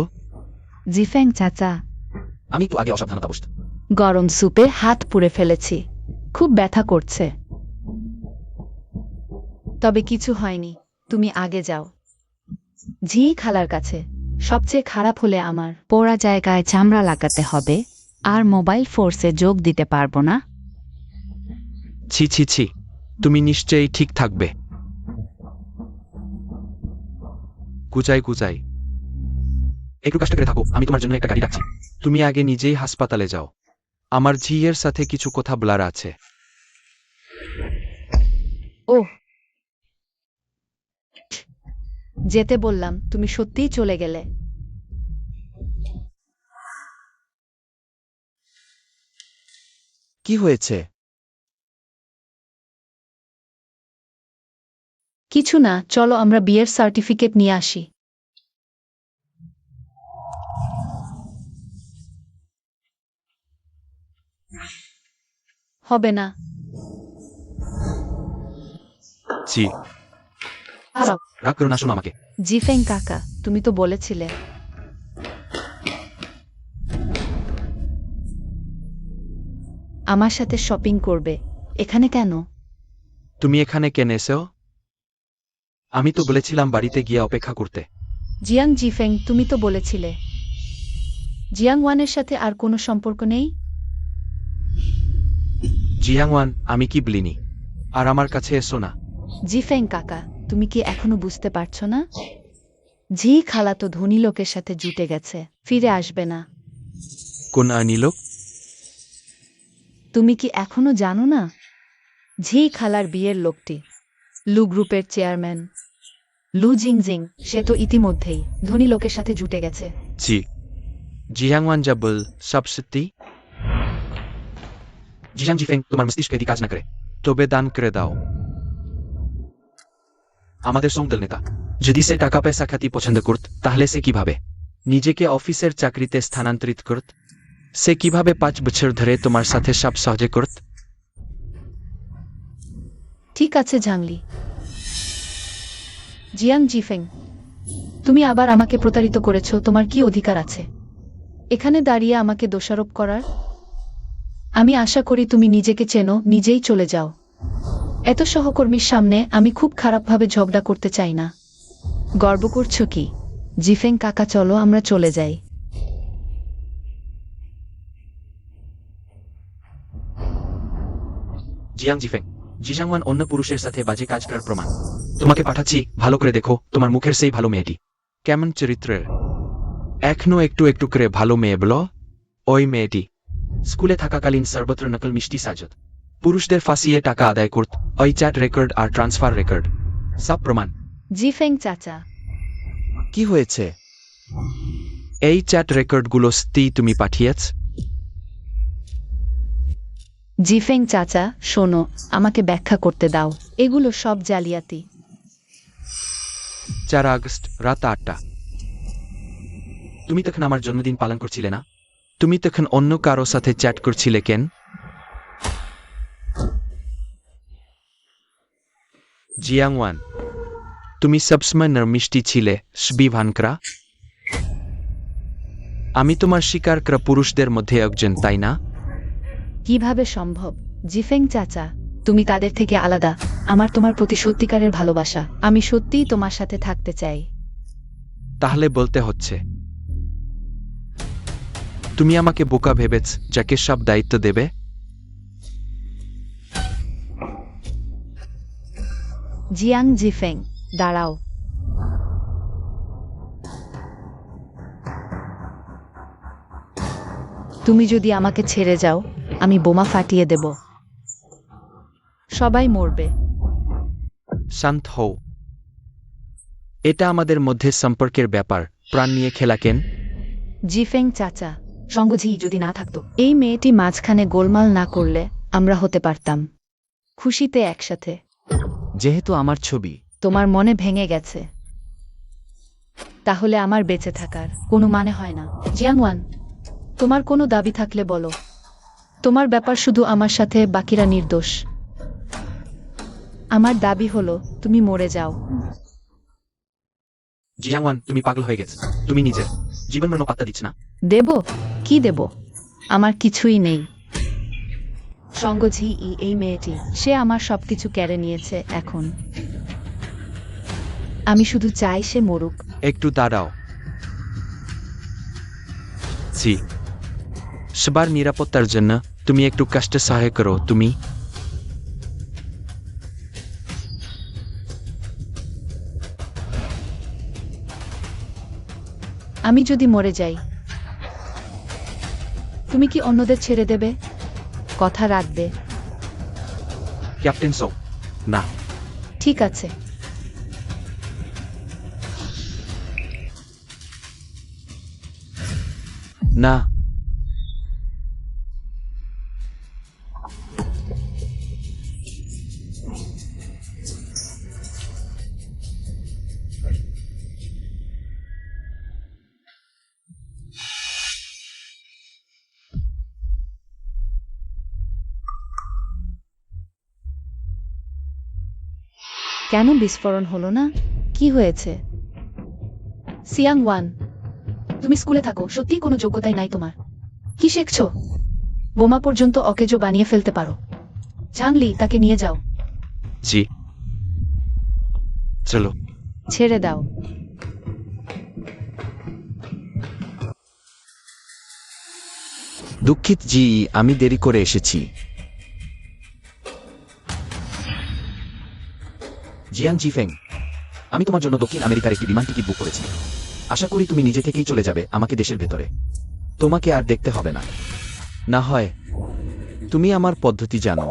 জিফেং চাচা,
আমি তো আগে অসাবধানতাবশত
গরম স্যুপে হাত পুড়ে ফেলেছি, খুব ব্যথা করছে। তবে কিছু হয়নি, তুমি আগে যাও। ঝি খালার কাছে সবচেয়ে খারাপ হলে আমার।
পোড়া জায়গায় চামড়া লাগাতে হবে, আর মোবাইল ফোর্সে যোগ দিতে পারবো না।
ছি ছি ছি, তুমি নিশ্চয়ই ঠিক থাকবে। গুজাই গুজাই,
একটু কষ্ট করে থাকো, আমি তোমার জন্য একটা গাড়ি ডাকছি।
তুমি আগে নিজেই হাসপাতালে যাও। আমার ঝিয়ের সাথে কিছু কথা বলার আছে।
ওহ, যেতে বললাম, তুমি সত্যিই চলে গেলে।
কি হয়েছে?
কিছু না, চলো আমরা বিয়ের সার্টিফিকেট নিয়ে আসি। হবে না।
জি,
রাগ করো না, শোনো আমাকে।
জিফেং কাকা, তুমি তো বলেছিলে। আমার সাথে শপিং করবে, এখানে কেন?
তুমি এখানে কেন এসো?
আমি তো বলেছিলাম বাড়িতে গিয়ে অপেক্ষা করতে।
জিয়াং জিফেং, তুমি তো বলেছিলে জিয়াং ওয়ানের সাথে আর কোনো সম্পর্ক নেই।
জিয়াংওয়ান, আমি কি বলিনি? আর আমার কাছে এসো না।
জিফেং কাকা, তুমি কি এখনো বুঝতে পারছো না? ঝি খালা তো ধনী লোকের সাথে জুটে গেছে, ফিরে আসবে না।
কোন আনিলোক?
তুমি কি এখনো জানো না? ঝি খালার বিয়ের লোকটি লু গ্রুপের চেয়ারম্যান লু জিংজিং, সে তো ইতিমধ্যেই ধনী লোকের সাথে জুটে গেছে।
জি, জিয়াংওয়ান যা বল সব সত্যি।
জিয়াং জিফেং, তোমার মস্তিষ্ক এদি কাজ না করে।
তবে দান করে দাও।
আমাদের সংদল নেতা যদি সে টাকা পয়সা খ্যাতি পছন্দ করত, তাহলে সে কিভাবে
নিজেকে অফিসের চাকরিতে স্থানান্তরিত করত? সে কিভাবে 5 বছর ধরে তোমার সাথে সব সহজে করত?
ঠিক আছে ঝাংলি। জিয়াং জিফেং, তুমি আবার আমাকে প্রতারিত করেছো, তোমার কি অধিকার আছে এখানে দাঁড়িয়ে আমাকে দোষারোপ করার? আমি আশা করি তুমি নিজেকে চেনো, নিজেই চলে যাও। এত সহকর্মীর সামনে আমি খুব খারাপভাবে ঝগড়া করতে চাই না।
গর্ব করছো কি? জিফেং কাকা, চলো আমরা চলে যাই।
জিয়াং জিফেং, জিজাংওয়ান অন্য পুরুষের সাথে বাজে কাজ করার প্রমাণ তোমাকে পাঠাচ্ছি, ভালো করে দেখো তোমার মুখের সেই ভালো মেয়েটি।
কেমন চরিত্রের? এখনো একটু একটু করে ভালো মেয়ে বলো? ওই মেয়েটি
স্কুলে থাকাকালীন সর্বত্র নকল মিষ্টি সাজত,
পুরুষদের ফাঁসিয়ে টাকা আদায় করত, ওই চ্যাট রেকর্ড আর ট্রান্সফার রেকর্ড
সব প্রমাণ।
জিফেং চাচা,
কি হয়েছে? এই চ্যাট রেকর্ডগুলো সত্যি তুমি পাঠিয়েছ?
জিফেং চাচা শোনো, আমাকে ব্যাখ্যা করতে দাও, এগুলো সব জালিয়াতি।
4 আগস্ট রাত 8টা।
তুমি তখন আমার জন্মদিন পালন করছিলে না?
তুমি তখন অন্য কারো সাথে চ্যাট করছিলে কেন? জিয়াংওয়ান, তুমি সবসময় নরমিষ্টি ছিলে, সবই ভানকরা। আমি তোমার শিকার করা পুরুষদের মধ্যে একজন, তাই না?
কিভাবে সম্ভব? জিফেং চাচা, তুমি তাদের থেকে আলাদা। আমার তোমার প্রতি সত্যিকারের ভালোবাসা, আমি সত্যিই তোমার সাথে থাকতে চাই।
তাহলে বলতে হচ্ছে তুমি আমাকে বোকা ভেবেছ, যাকে সব দায়িত্ব দেবে?
জিয়াং জিফেং, দাঁড়াও। তুমি যদি আমাকে ছেড়ে যাও, আমি বোমা ফাটিয়ে দেব, সবাই মরবে।
শান্ত হও। এটা আমাদের মধ্যে সম্পর্কের ব্যাপার, প্রাণ নিয়ে খেলা কেন?
জিফেং চাচা, সঙ্গজি যদি না থাকতো, এই মেয়েটি মাঝখানে গোলমাল না করলে আমরা হতে পারতাম খুশিতে একসাথে।
যেহেতু আমার ছবি
তোমার মনে ভেঙে গেছে, তাহলে আমার বেঁচে থাকার কোনো মানে হয় না।
জিয়াংওয়ান, তোমার কোনো দাবি থাকলে বলো। তোমার ব্যাপার শুধু আমার সাথে, বাকিরা নির্দোষ।
আমার দাবি হলো তুমি মরে যাও।
জিয়াং ওয়ান, তুমি পাগল হয়ে গেছ। তুমি নিজের জীবন মরণ পাত্তা দিচ্ছ না।
দেব? কি দেব? আমার কিছুই নেই।
সঙ্গ ঝি এই মেয়েটি।
সে আমার সবকিছু কেড়ে নিয়েছে এখন।
আমি শুধু চাই সে মরুক।
একটু দাঁড়াও। জি, সবার নিরাপত্তার জন্য তুমি একটু কষ্ট সহায় করো। তুমি
আমি যদি মরে যাই, তুমি কি অন্যদের ছেড়ে দেবে?
কথা রাখবে?
ক্যাপ্টেন সো, না।
ঠিক আছে।
না,
কেন বিস্ফোরণ হলো না? কি হয়েছে?
সিয়াং ওয়ান, তুমি স্কুলে থাকো, সত্যি কোনো যোগ্যতাই নাই তোমার। কি শিখছো? বোমা পর্যন্ত অকেজো বানিয়ে ফেলতে পারো। ঝাংলি, তাকে নিয়ে যাও।
জি, চলো।
ছেড়ে দাও।
দুঃখিত জি, আমি দেরি করে এসেছি।
জিয়াং জিফেং, আমি তোমার জন্য দক্ষিণ আমেরিকার একটি বিমান টিকিট বুক করেছি। আশা করি তুমি নিজে থেকেই চলে যাবে আমাকে দেশের ভেতরে। তোমাকে আর দেখতে হবে না।
না হয়, তুমি আমার পদ্ধতি জানো।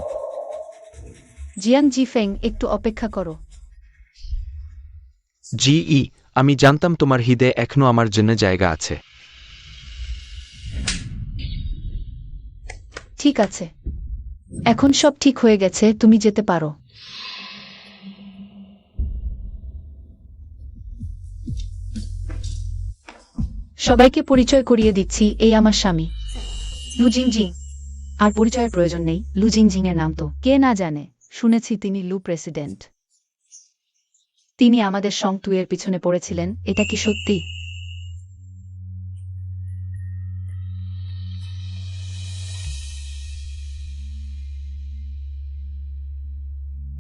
জিয়াং জিফেং, একটু অপেক্ষা করো।
জি, আমি জানতাম তোমার হৃদয়ে এখনো আমার জন্য জায়গা আছে।
ঠিক আছে, এখন সব ঠিক হয়ে গেছে, তুমি যেতে পারো। সবাইকে পরিচয় করিয়ে দিচ্ছি, এই আমার স্বামী লু জিংজিং। আর পরিচয়ের প্রয়োজন নেই, লু জিংজিং এর নাম তো
কে না জানে? শুনেছি তিনি লু প্রেসিডেন্ট।
তিনি আমাদের সং 2 এর পিছনে পড়েছিলেন। এটা কি সত্যি?